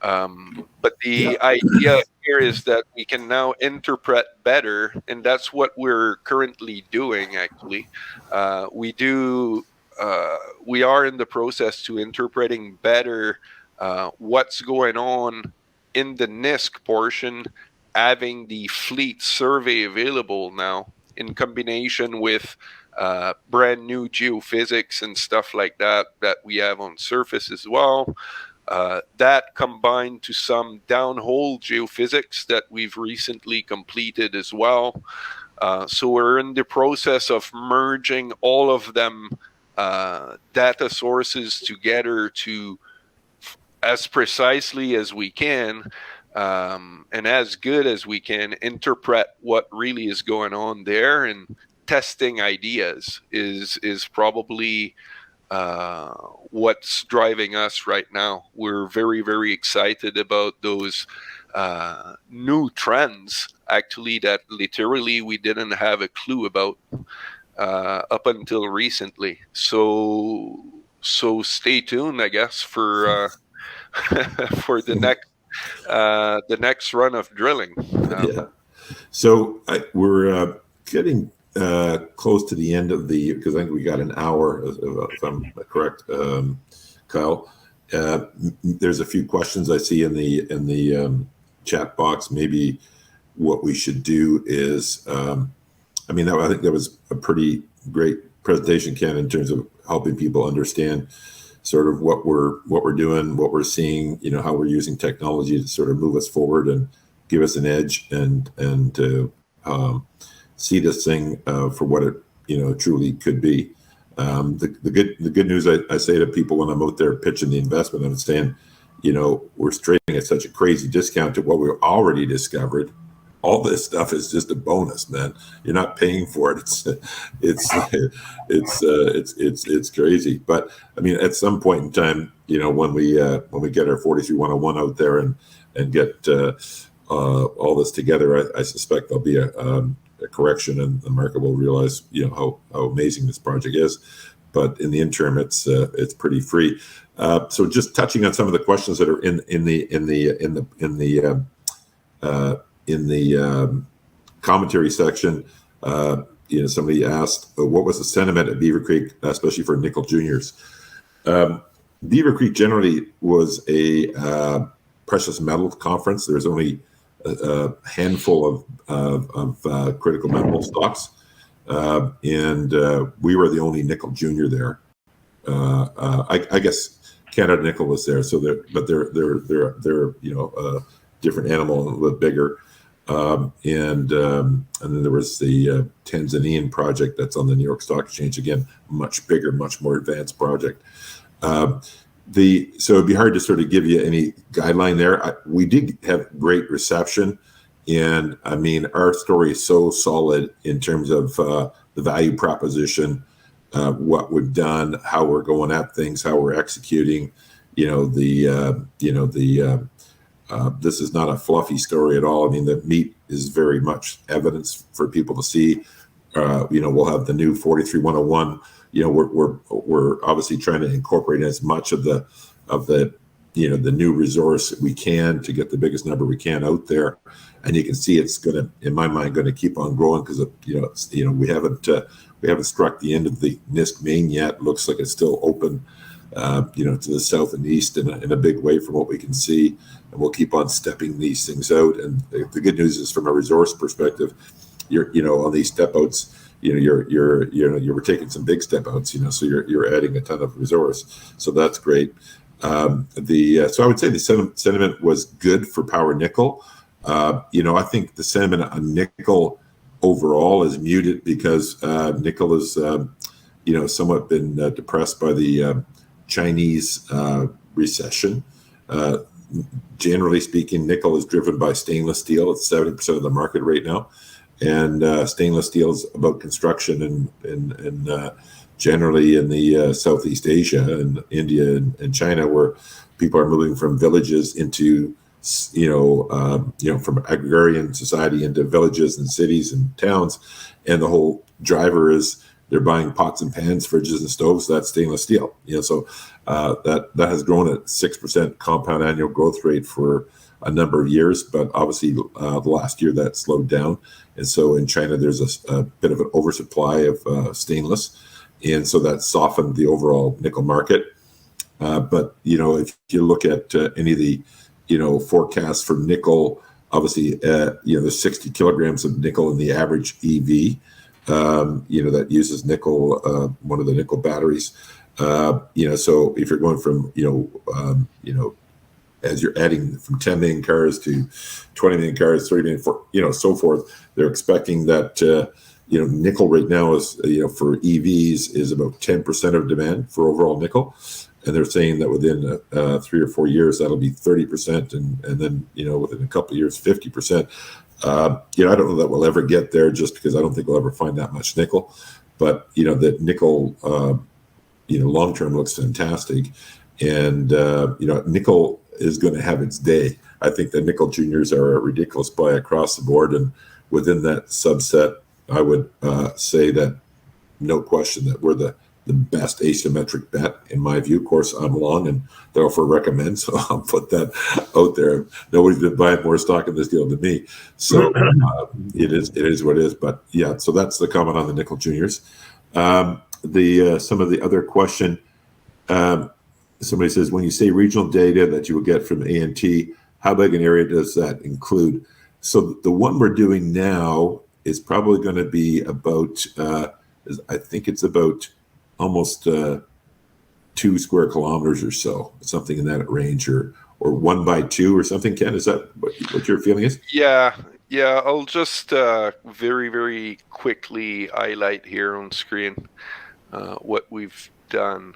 But the idea here is that we can now interpret better, and that's what we're currently doing. Actually, we are in the process to interpreting better what's going on in the Nisk portion, having the fleet survey available now in combination with brand new geophysics and stuff like that we have on surface as well. That combined to some downhole geophysics that we've recently completed as well. So we're in the process of merging all of them data sources together to, as precisely as we can and as good as we can, interpret what really is going on there. And testing ideas is probably what's driving us right now. We're very, very excited about those new trends, actually, that literally we didn't have a clue about up until recently. So stay tuned, I guess, for for the next run of drilling. Yeah. So we're getting close to the end of because I think we got an hour, if I'm correct, Kyle. There's a few questions I see in the chat box. Maybe what we should do is, I think that was a pretty great presentation, Ken, in terms of helping people understand sort of what we're doing, what we're seeing, how we're using technology to sort of move us forward and give us an edge and to see this thing for what it truly could be. The good news I say to people when I'm out there pitching the investment, I'm saying, we're trading at such a crazy discount to what we've already discovered. All this stuff is just a bonus, man. You're not paying for it. It's crazy. But I mean, at some point in time, when we get our 43-101 out there and get all this together, I suspect there'll be a correction, and the market will realize how amazing this project is. But in the interim, it's pretty free. So just touching on some of the questions that are in the commentary section, somebody asked, what was the sentiment at Beaver Creek, especially for nickel juniors? Beaver Creek generally was a precious metal conference. There's only a handful of critical metal stocks, and we were the only nickel junior there. I guess Canada Nickel was there, but they're different animal, a little bit bigger. And then there was the Tanzanian project that's on the New York Stock Exchange, again, much bigger, much more advanced project. So it'd be hard to sort of give you any guideline there. We did have great reception, and I mean, our story is so solid in terms of the value proposition, what we've done, how we're going at things, how we're executing. This is not a fluffy story at all. I mean, the meat is very much evidence for people to see. We'll have the new 43-101. We're obviously trying to incorporate as much of the the new resource we can to get the biggest number we can out there, and you can see it's going to, in my mind, going to keep on growing because we haven't struck the end of the Nisk Main yet. It looks like it's still open, to the south and east in a big way from what we can see, and we'll keep on stepping these things out. And the good news is, from a resource perspective, on these step outs, you're taking some big step outs, so you're adding a ton of resource, so that's great. So I would say the sentiment was good for power nickel. I think the sentiment on nickel overall is muted because nickel is, somewhat been depressed by the Chinese recession. Generally speaking, nickel is driven by stainless steel. It's 70% of the market right now. And stainless steel is about construction and generally in the Southeast Asia and India and China, where people are moving from villages into, from agrarian society into villages and cities and towns. And the whole driver is they're buying pots and pans, fridges and stoves. That's stainless steel. So that has grown at 6% compound annual growth rate for a number of years, but obviously the last year that slowed down. And so in China, there's a bit of an oversupply of stainless. And so that softened the overall nickel market. But, if you look at any of the, forecasts for nickel, obviously, there's 60 kilograms of nickel in the average EV, that uses nickel, one of the nickel batteries. So if you're going from, as you're adding from 10 million cars to 20 million cars, 30 million, so forth, they're expecting that, nickel right now is, for EVs is about 10% of demand for overall nickel. And they're saying that within 3 or 4 years, that'll be 30%. And then, within a couple of years, 50%. I don't know that we'll ever get there just because I don't think we'll ever find that much nickel. But, that nickel, long-term looks fantastic. And, nickel is going to have its day. I think the nickel juniors are a ridiculous buy across the board. And within that subset, I would say that no question that we're the best asymmetric bet in my view. Of course, I'm long and therefore recommend, so I'll put that out there. Nobody's been buying more stock in this deal than me, so it is what it is. But yeah, so that's the comment on the nickel juniors. Some of the other question. Somebody says, when you say regional data that you will get from ANT, how big an area does that include? So the one we're doing now is probably going to be about, I think it's about almost 2 square kilometers or so, something in that range, or 1 by 2 or something. Ken, is that what your feeling is? Yeah. I'll just very, very quickly highlight here on screen what we've done.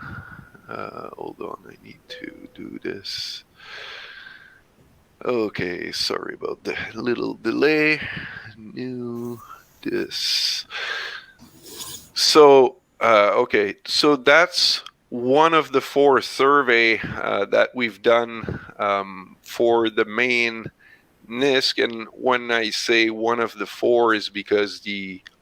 Hold on, I need to do this. Okay, sorry about the little delay. New this. So, okay, so that's one of the 4 survey that we've done for the main Nisk. And when I say one of the 4 is because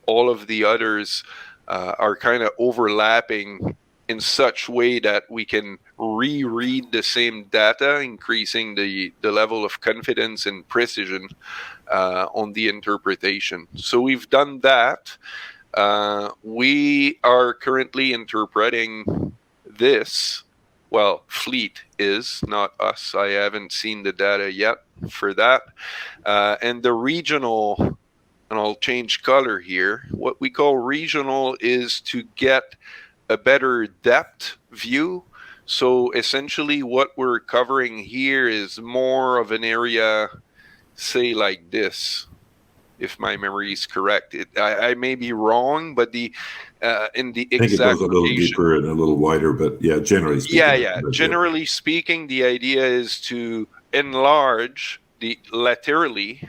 all of the others are kind of overlapping in such way that we can reread the same data, increasing the level of confidence and precision on the interpretation. So we've done that. We are currently interpreting this. Well, Fleet is, not us. I haven't seen the data yet for that. And the regional, and I'll change color here. What we call regional is to get a better depth view. So essentially what we're covering here is more of an area, say like this, if my memory is correct. I may be wrong, but in the exact I think it goes a little location, deeper and a little wider, but yeah, generally speaking. Yeah. Generally speaking, the idea is to enlarge laterally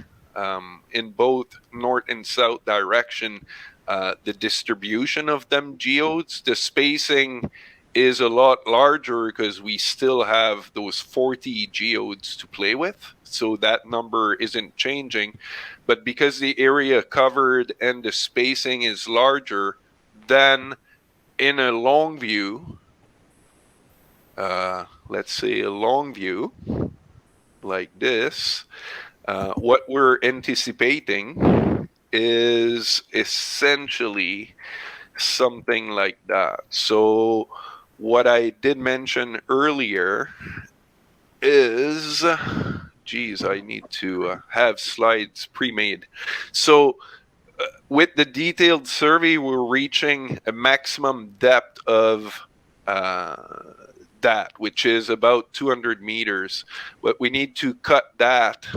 in both north and south direction the distribution of them geodes. The spacing is a lot larger because we still have those 40 geodes to play with, so that number isn't changing. But because the area covered and the spacing is larger, then in a long view, let's say a long view like this, what we're anticipating is essentially something like that. So what I did mention earlier is, I need to have slides pre-made. So with the detailed survey, we're reaching a maximum depth of that, which is about 200 meters. But we need to cut that,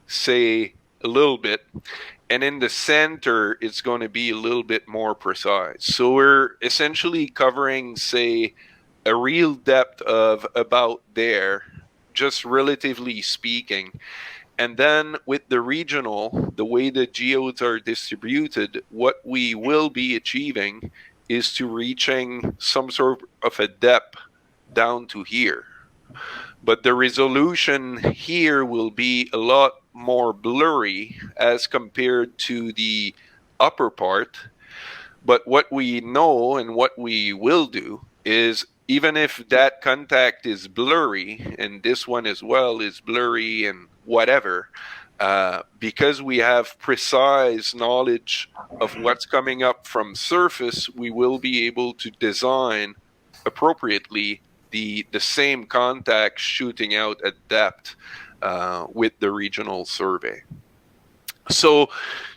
say, a little bit. and in the center, it's going to be a little bit more precise. So we're essentially covering, say, a real depth of about there, just relatively speaking. And then with the regional, the way the geodes are distributed, what we will be achieving is to reaching some sort of a depth down to here. But the resolution here will be a lot more blurry as compared to the upper part. But what we know and what we will do is, even if that contact is blurry, and this one as well is blurry and whatever, because we have precise knowledge of what's coming up from surface, we will be able to design appropriately the same contact shooting out at depth with the regional survey. So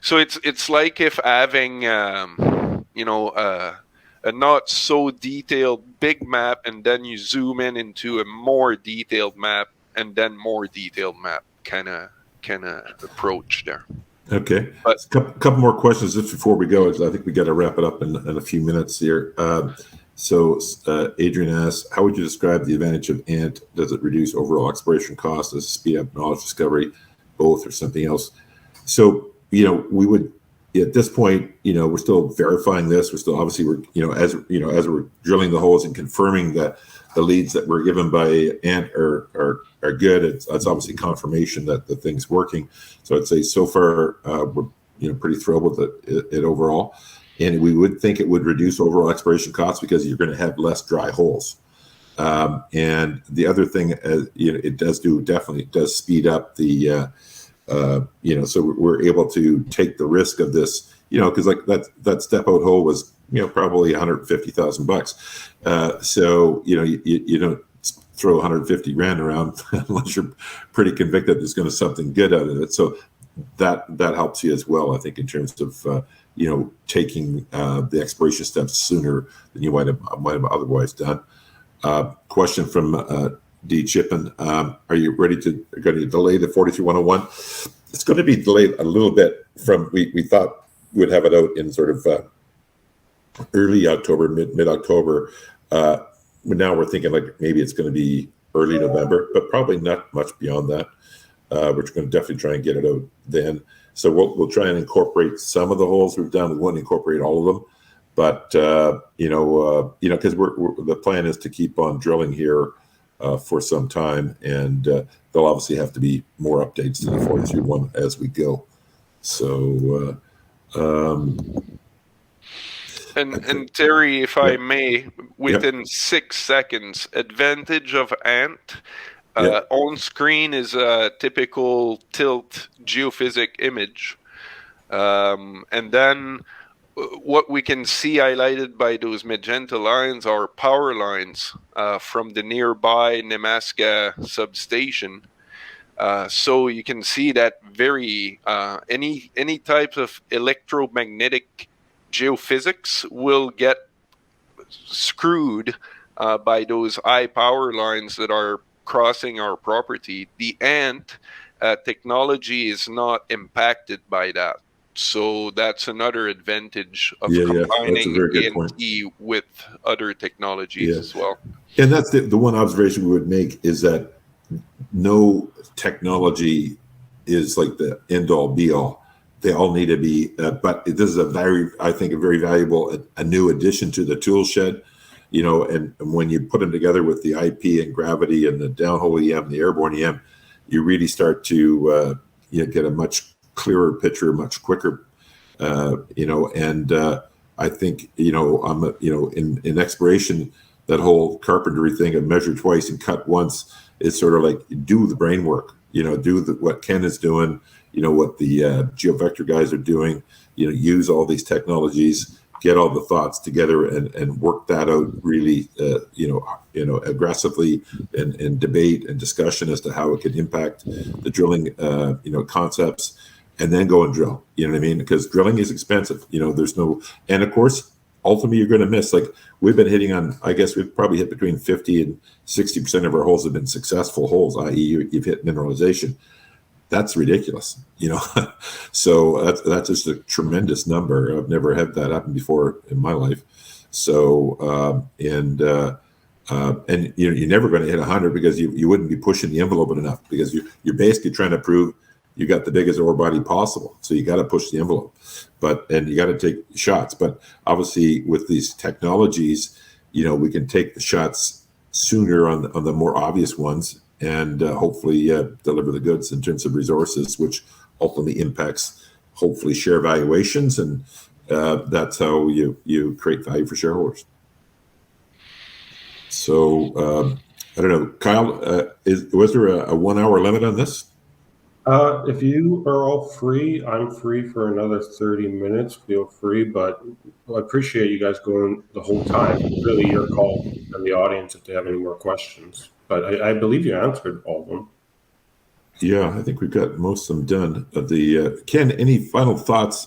it's like if having a not so detailed big map, and then you zoom in into a more detailed map, and then more detailed map kind of approach there. Okay. But Couple more questions just before we go. I think we got to wrap it up in a few minutes here. So Adrian asks, how would you describe the advantage of ANT? Does it reduce overall exploration costs? Does it speed up knowledge discovery, both, or something else? So, we would, at this point, we're still verifying this. We're still, obviously, as we're drilling the holes and confirming that the leads that were given by ANT are good. It's obviously confirmation that the thing's working. So I'd say so far, we're pretty thrilled with it overall. And we would think it would reduce overall exploration costs because you're going to have less dry holes. And the other thing, it does speed up the, so we're able to take the risk of this, because like that step out hole was, probably $150,000. So, you don't throw 150 grand around unless you're pretty convicted there's going to something good out of it. So that helps you as well, I think, in terms of, taking the exploration steps sooner than you might have otherwise done. Question from D. Chippen. Are you going to delay the 43-101? It's going to be delayed a little bit from, we thought we'd have it out in sort of early October, mid-October. Now we're thinking like maybe it's going to be early November, but probably not much beyond that. We're going to definitely try and get it out then. So we'll try and incorporate some of the holes we've done. We won't incorporate all of them, but because the plan is to keep on drilling here for some time, and there'll obviously have to be more updates to the 43-1 as we go. So, and Terry, if I may, within 6 seconds, advantage of ANT. On screen is a typical tilt geophysic image. And then what we can see highlighted by those magenta lines are power lines from the nearby Nemaska substation. So you can see that any type of electromagnetic geophysics will get screwed by those high power lines that are crossing our property. The ANT technology is not impacted by that. So that's another advantage of combining ANT with other technologies as well. And that's the one observation we would make, is that no technology is like the end all be all. They all need to be, but this is I think a very valuable, a new addition to the tool shed. And when you put them together with the IP and gravity and the downhole EM, the airborne EM, you really start to get a much clearer picture, much quicker. And I think in exploration, that whole carpentry thing of measure twice and cut once is sort of like do the brain work. Do what Ken is doing. What the GeoVector guys are doing. Use all these technologies. Get all the thoughts together and work that out really, aggressively, and debate and discussion as to how it could impact the drilling, concepts, and then go and drill. You know what I mean? Because drilling is expensive. And of course, ultimately you're going to miss. Like we've been hitting on, I guess we've probably hit between 50 and 60% of our holes have been successful holes, i.e., you've hit mineralization. that's ridiculous, So that's just a tremendous number. I've never had that happen before in my life. So you're never going to hit 100 because you wouldn't be pushing the envelope enough, because you're basically trying to prove you got the biggest ore body possible. So you got to push the envelope, and you got to take shots. But obviously with these technologies, we can take the shots sooner on the more obvious ones, and hopefully deliver the goods in terms of resources, which ultimately impacts hopefully share valuations, and that's how you create value for shareholders. So I don't know, Kyle, was there a 1 hour limit on this? If you are all free, I'm free for another 30 minutes. Feel free, but I appreciate you guys going the whole time. It's really your call and the audience if they have any more questions. But I believe you answered all of them. Yeah, I think we've got most of them done. Ken, any final thoughts?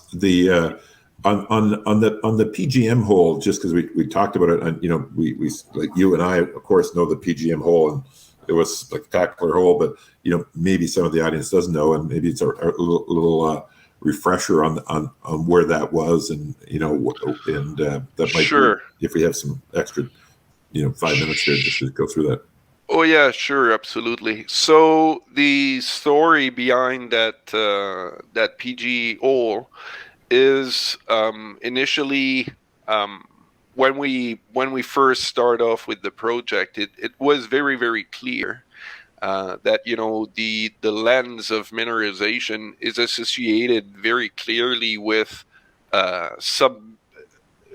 On the PGM hole, just because we talked about it, and we like you and I, of course, know the PGM hole, and it was a spectacular hole, but maybe some of the audience doesn't know, and maybe it's a little refresher on where that was, and that might Sure. be, if we have some extra 5 minutes here just to go through that. Oh yeah, sure, absolutely. So the story behind that PG hole is initially when we first start off with the project, it was very, very clear that the lens of mineralization is associated very clearly with some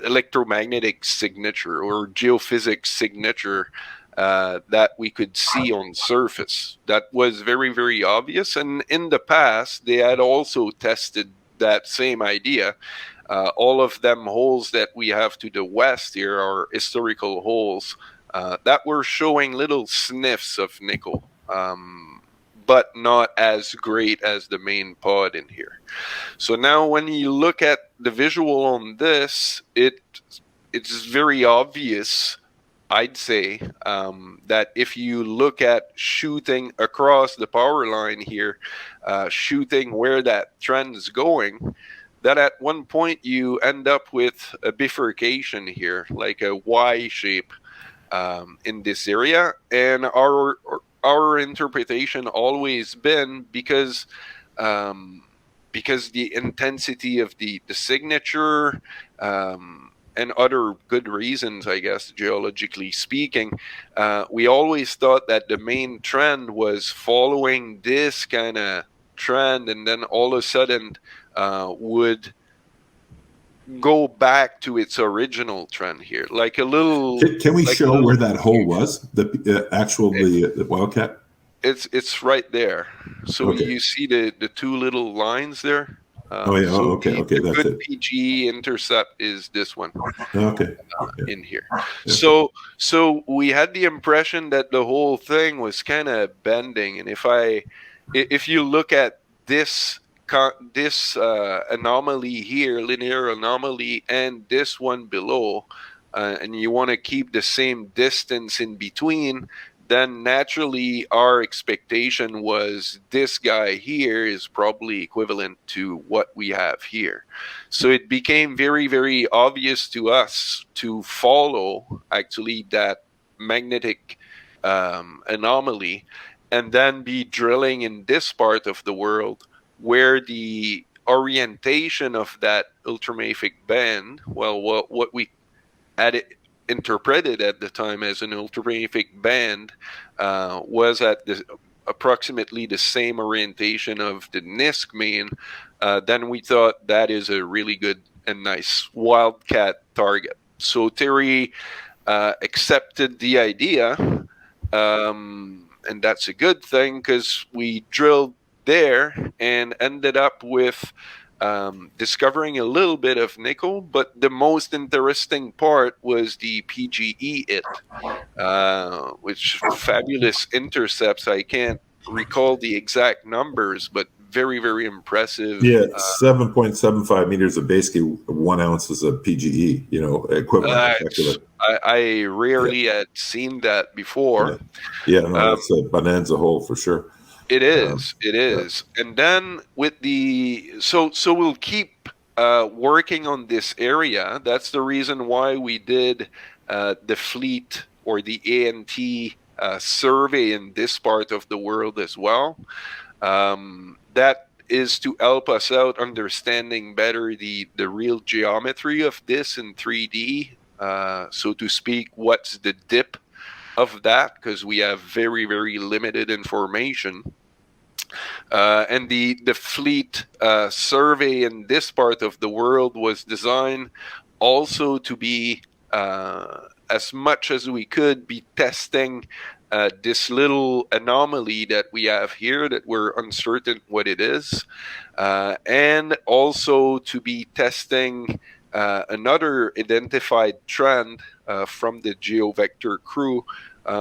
electromagnetic signature or geophysics signature that we could see on surface. That was very, very obvious, and in the past they had also tested that same idea. All of them holes that we have to the west here are historical holes that were showing little sniffs of nickel, but not as great as the main pod in here. So now when you look at the visual on this, it's very obvious, I'd say, that if you look at shooting across the power line here, shooting where that trend is going, that at one point you end up with a bifurcation here, like a Y shape in this area. And our interpretation always been because the intensity of the signature, and other good reasons, I guess, geologically speaking, we always thought that the main trend was following this kind of trend, and then all of a sudden would go back to its original trend here, like a little. Can we show where that hole was? The wildcat. It's right there. So Okay. You see the two little lines there. Okay. The That's good it. PG intercept is this one. Okay. In here. Yeah. So we had the impression that the whole thing was kind of bending, and if you look at this anomaly here, linear anomaly, and this one below, and you want to keep the same distance in between, then naturally our expectation was this guy here is probably equivalent to what we have here. So it became very, very obvious to us to follow actually that magnetic anomaly, and then be drilling in this part of the world where the orientation of that ultramafic band, well, what we had interpreted at the time as an ultramafic band, was at approximately the same orientation of the Nisk Main. Then we thought that is a really good and nice wildcat target. So Terry accepted the idea, and that's a good thing, because we drilled there and ended up with discovering a little bit of nickel, but the most interesting part was the PGE which fabulous intercepts. I can't recall the exact numbers, but very, very impressive. Yeah, 7.75 meters of basically 1 ounce is a PGE, equivalent. I rarely had seen that before. Yeah, no, that's a bonanza hole for sure. It is. It is. Yeah. And then with so we'll keep working on this area. That's the reason why we did the fleet or the ANT survey in this part of the world as well. That is to help us out understanding better the real geometry of this in 3D. So to speak, what's the dip of that, because we have very, very limited information. And the fleet survey in this part of the world was designed also to be, as much as we could, be testing this little anomaly that we have here that we're uncertain what it is, and also to be testing another identified trend from the GeoVector crew,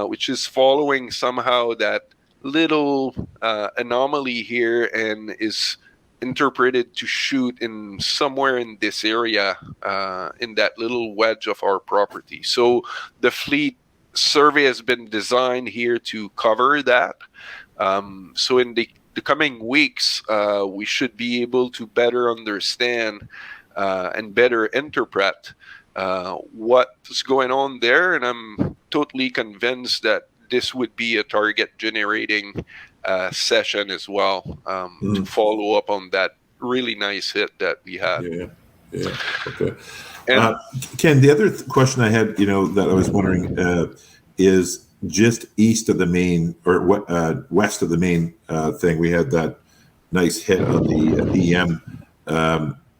which is following somehow that little anomaly here and is interpreted to shoot in somewhere in this area, in that little wedge of our property. So the fleet survey has been designed here to cover that. So in the coming weeks, we should be able to better understand and better interpret what's going on there. And I'm totally convinced that this would be a target generating session as well, to follow up on that really nice hit that we had. Yeah. Okay. And Ken, the other question I had, that I was wondering is just east of the main or west of the main thing. We had that nice hit on the EM,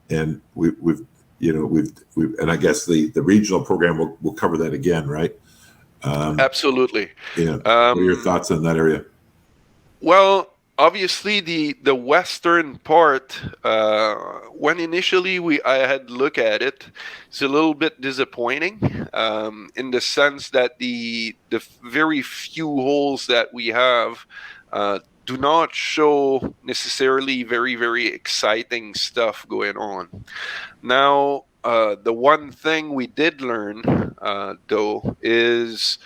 and we've and I guess the regional program will cover that again, right? Absolutely. Yeah. What are your thoughts on that area? Well, obviously the western part, when initially I had looked at it, it's a little bit disappointing, in the sense that the very few holes that we have do not show necessarily very, very exciting stuff going on. Now, the one thing we did learn, though, is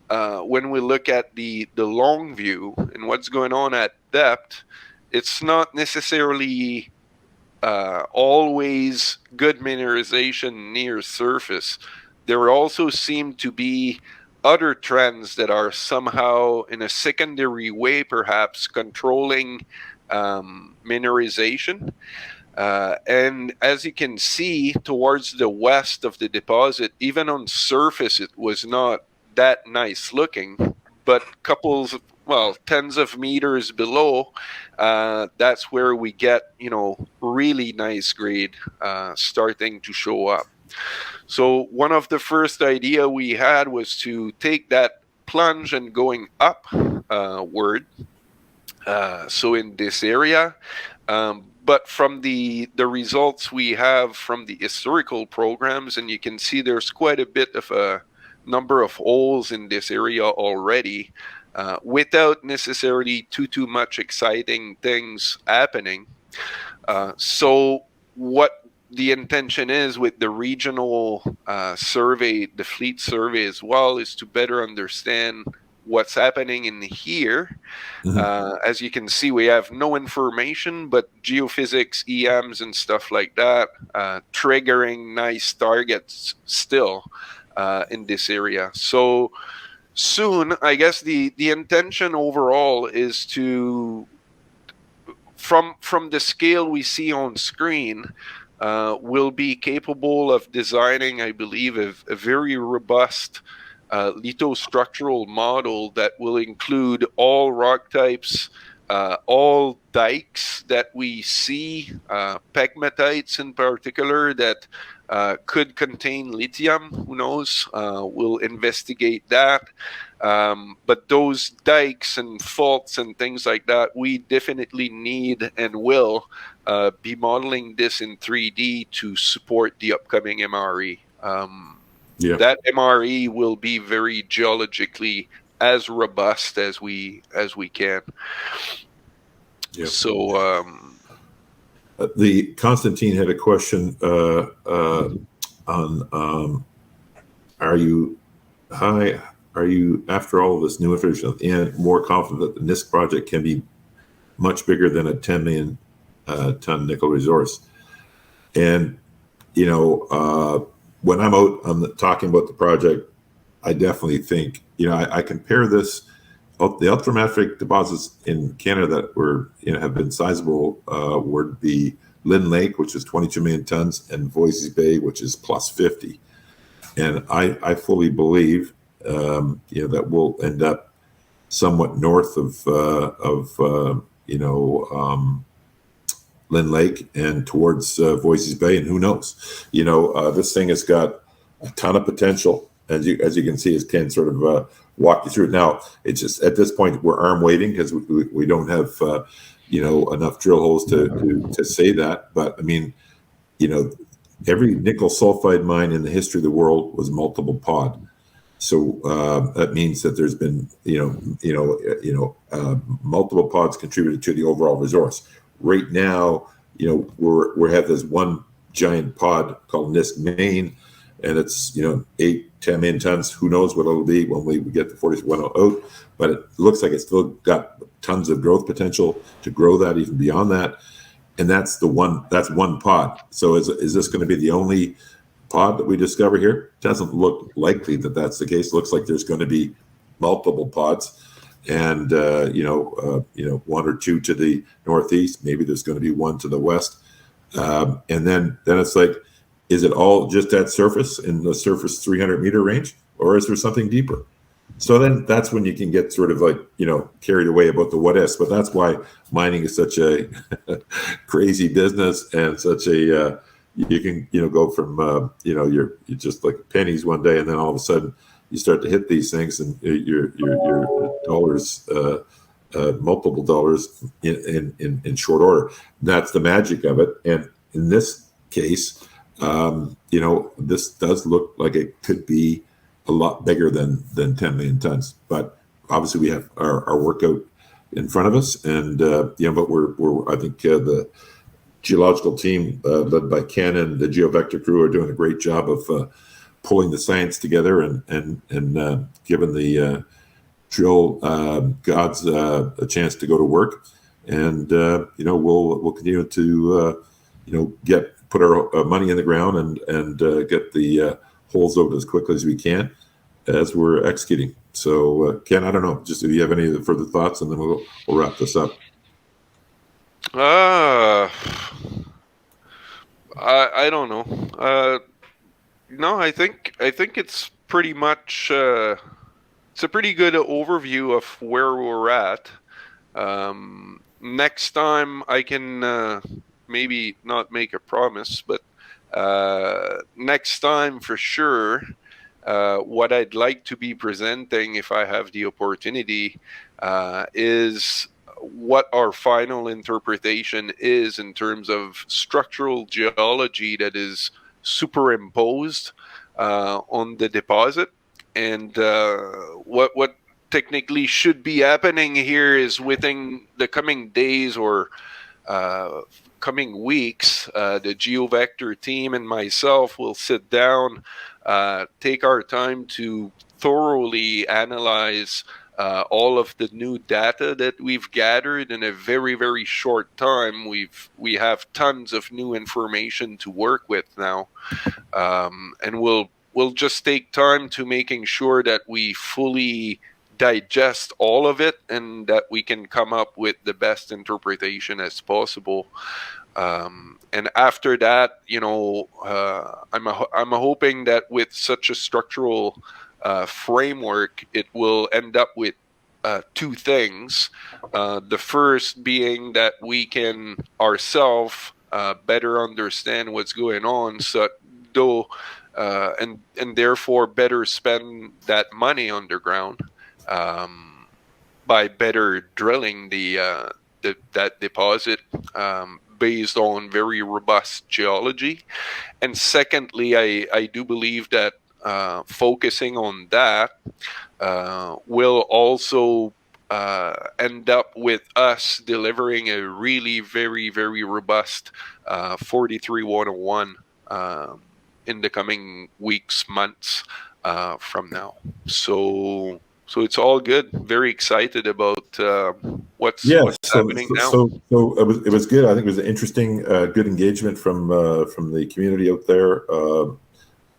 when we look at the long view and what's going on at depth, it's not necessarily always good mineralization near surface. There also seem to be other trends that are somehow in a secondary way perhaps controlling mineralization. And as you can see towards the west of the deposit, even on surface it was not that nice looking, but tens of meters below, that's where we get really nice grade starting to show up. So one of the first idea we had was to take that plunge and going upward, so in this area, but from the results we have from the historical programs, and you can see there's quite a bit of a number of holes in this area already, without necessarily too much exciting things happening. So what the intention is with the regional survey, the fleet survey as well, is to better understand what's happening in here. As you can see, we have no information but geophysics, EMs and stuff like that, triggering nice targets still in this area. So soon, I guess the intention overall is to, from the scale we see on screen, will be capable of designing, I believe, a very robust lithostructural model that will include all rock types, all dikes that we see, pegmatites in particular that could contain lithium. Who knows? We'll investigate that. But those dikes and faults and things like that, we definitely need and will be modeling this in 3D to support the upcoming MRE. That MRE will be very geologically as robust as we can. Yeah. So the Constantine had a question on are you after all of this new information and more confident that the Nisk project can be much bigger than a 10 million ton nickel resource. And, you know, when I'm out talking about the project, I definitely think, you know, I compare this, the ultramafic deposits in Canada that were, you know, have been sizable would be Lynn Lake, which is 22 million tons, and Voisey's Bay, which is plus 50. And I fully believe, you know, that we'll end up somewhat north of you know, Lynn Lake and towards Voisey's Bay, and who knows? You know, this thing has got a ton of potential, as you can see, as Ken sort of walked you through it. Now, it's just at this point we're arm waiting because we don't have you know, enough drill holes to say that. But I mean, you know, every nickel sulfide mine in the history of the world was multiple pod. So that means that there's been, multiple pods contributed to the overall resource. Right now, you know, we have this one giant pod called Nisk Main, and it's, you know, 8-10 million tons. Who knows what it'll be when we get to 41 out? But it looks like it's still got tons of growth potential to grow that even beyond that. And that's one pod. So is this going to be the only pod that we discover here? Doesn't look likely that that's the case. Looks like there's going to be multiple pods, and one or two to the northeast. Maybe there's going to be one to the west, and then it's like, is it all just at surface in the surface 300-meter range, or is there something deeper? So then that's when you can get sort of like, you know, carried away about the what ifs. But that's why mining is such a crazy business, and such a you can, you know, go from you're just like pennies one day, and then all of a sudden you start to hit these things, and your dollars, multiple dollars in short order. That's the magic of it. And in this case, you know, this does look like it could be a lot bigger than 10 million tons. But obviously we have our workout in front of us, and but we're I think the geological team led by Ken and the GeoVector crew are doing a great job of pulling the science together and giving the drill gods a chance to go to work. And we'll continue to put our money in the ground and get the holes out as quickly as we can as we're executing. So Ken, I don't know, just if you have any further thoughts, and then we'll wrap this up. I don't know. No, I think it's pretty much it's a pretty good overview of where we're at. Next time I can maybe not make a promise, but next time for sure, what I'd like to be presenting, if I have the opportunity, is what our final interpretation is in terms of structural geology that is superimposed on the deposit. And what technically should be happening here is within the coming days or coming weeks, the GeoVector team and myself will sit down, take our time to thoroughly analyze all of the new data that we've gathered in a very, very short time. We have tons of new information to work with now, and we'll just take time to making sure that we fully digest all of it, and that we can come up with the best interpretation as possible. And after that, I'm hoping that with such a structural framework, it will end up with two things. The first being that we can ourselves better understand what's going on, and therefore better spend that money underground by better drilling that deposit based on very robust geology. And secondly, I do believe that focusing on that will also end up with us delivering a really very, very robust 43-101 in the coming weeks, months from now. So So it's all good. Very excited about what's happening now. So it was good. I think it was an interesting, good engagement from the community out there.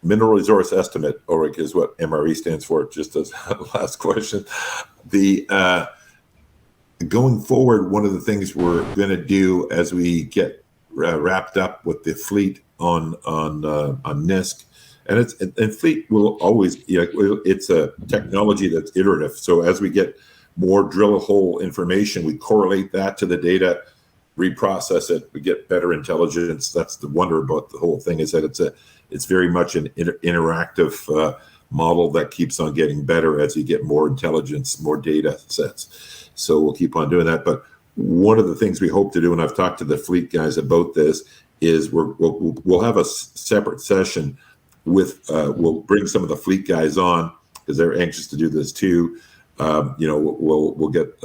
Mineral resource estimate, ORIC, is what MRE stands for. Just as last question, the going forward, one of the things we're going to do as we get wrapped up with the fleet on Nisk. And fleet will always, it's a technology that's iterative. So as we get more drill hole information, we correlate that to the data, reprocess it, we get better intelligence. That's the wonder about the whole thing, is that it's very much an interactive model that keeps on getting better as you get more intelligence, more data sets. So we'll keep on doing that. But one of the things we hope to do, and I've talked to the fleet guys about this, is we'll have a separate session with we'll bring some of the fleet guys on because they're anxious to do this too. We'll get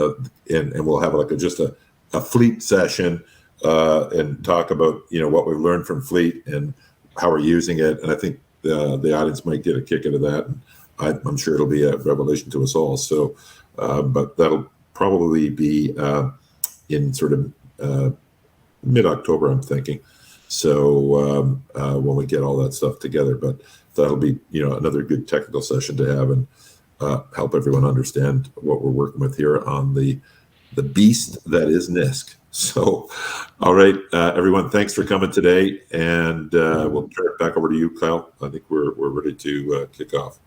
and we'll have like just a fleet session and talk about what we've learned from fleet and how we're using it. And I think the audience might get a kick out of that. And I'm sure it'll be a revelation to us all. So, but that'll probably be in sort of mid-October, I'm thinking. So when we get all that stuff together, but that'll be another good technical session to have and help everyone understand what we're working with here on the beast that is Nisk. So, all right, everyone, thanks for coming today, and we'll turn it back over to you, Kyle. I think we're ready to kick off.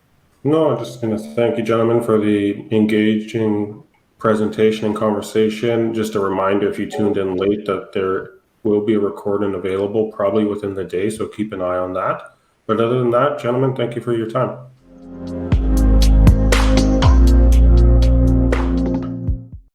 No, I'm just going to thank you, gentlemen, for the engaging presentation and conversation. Just a reminder, if you tuned in late, that there will be a recording available probably within the day, so keep an eye on that. But other than that, gentlemen, thank you for your time.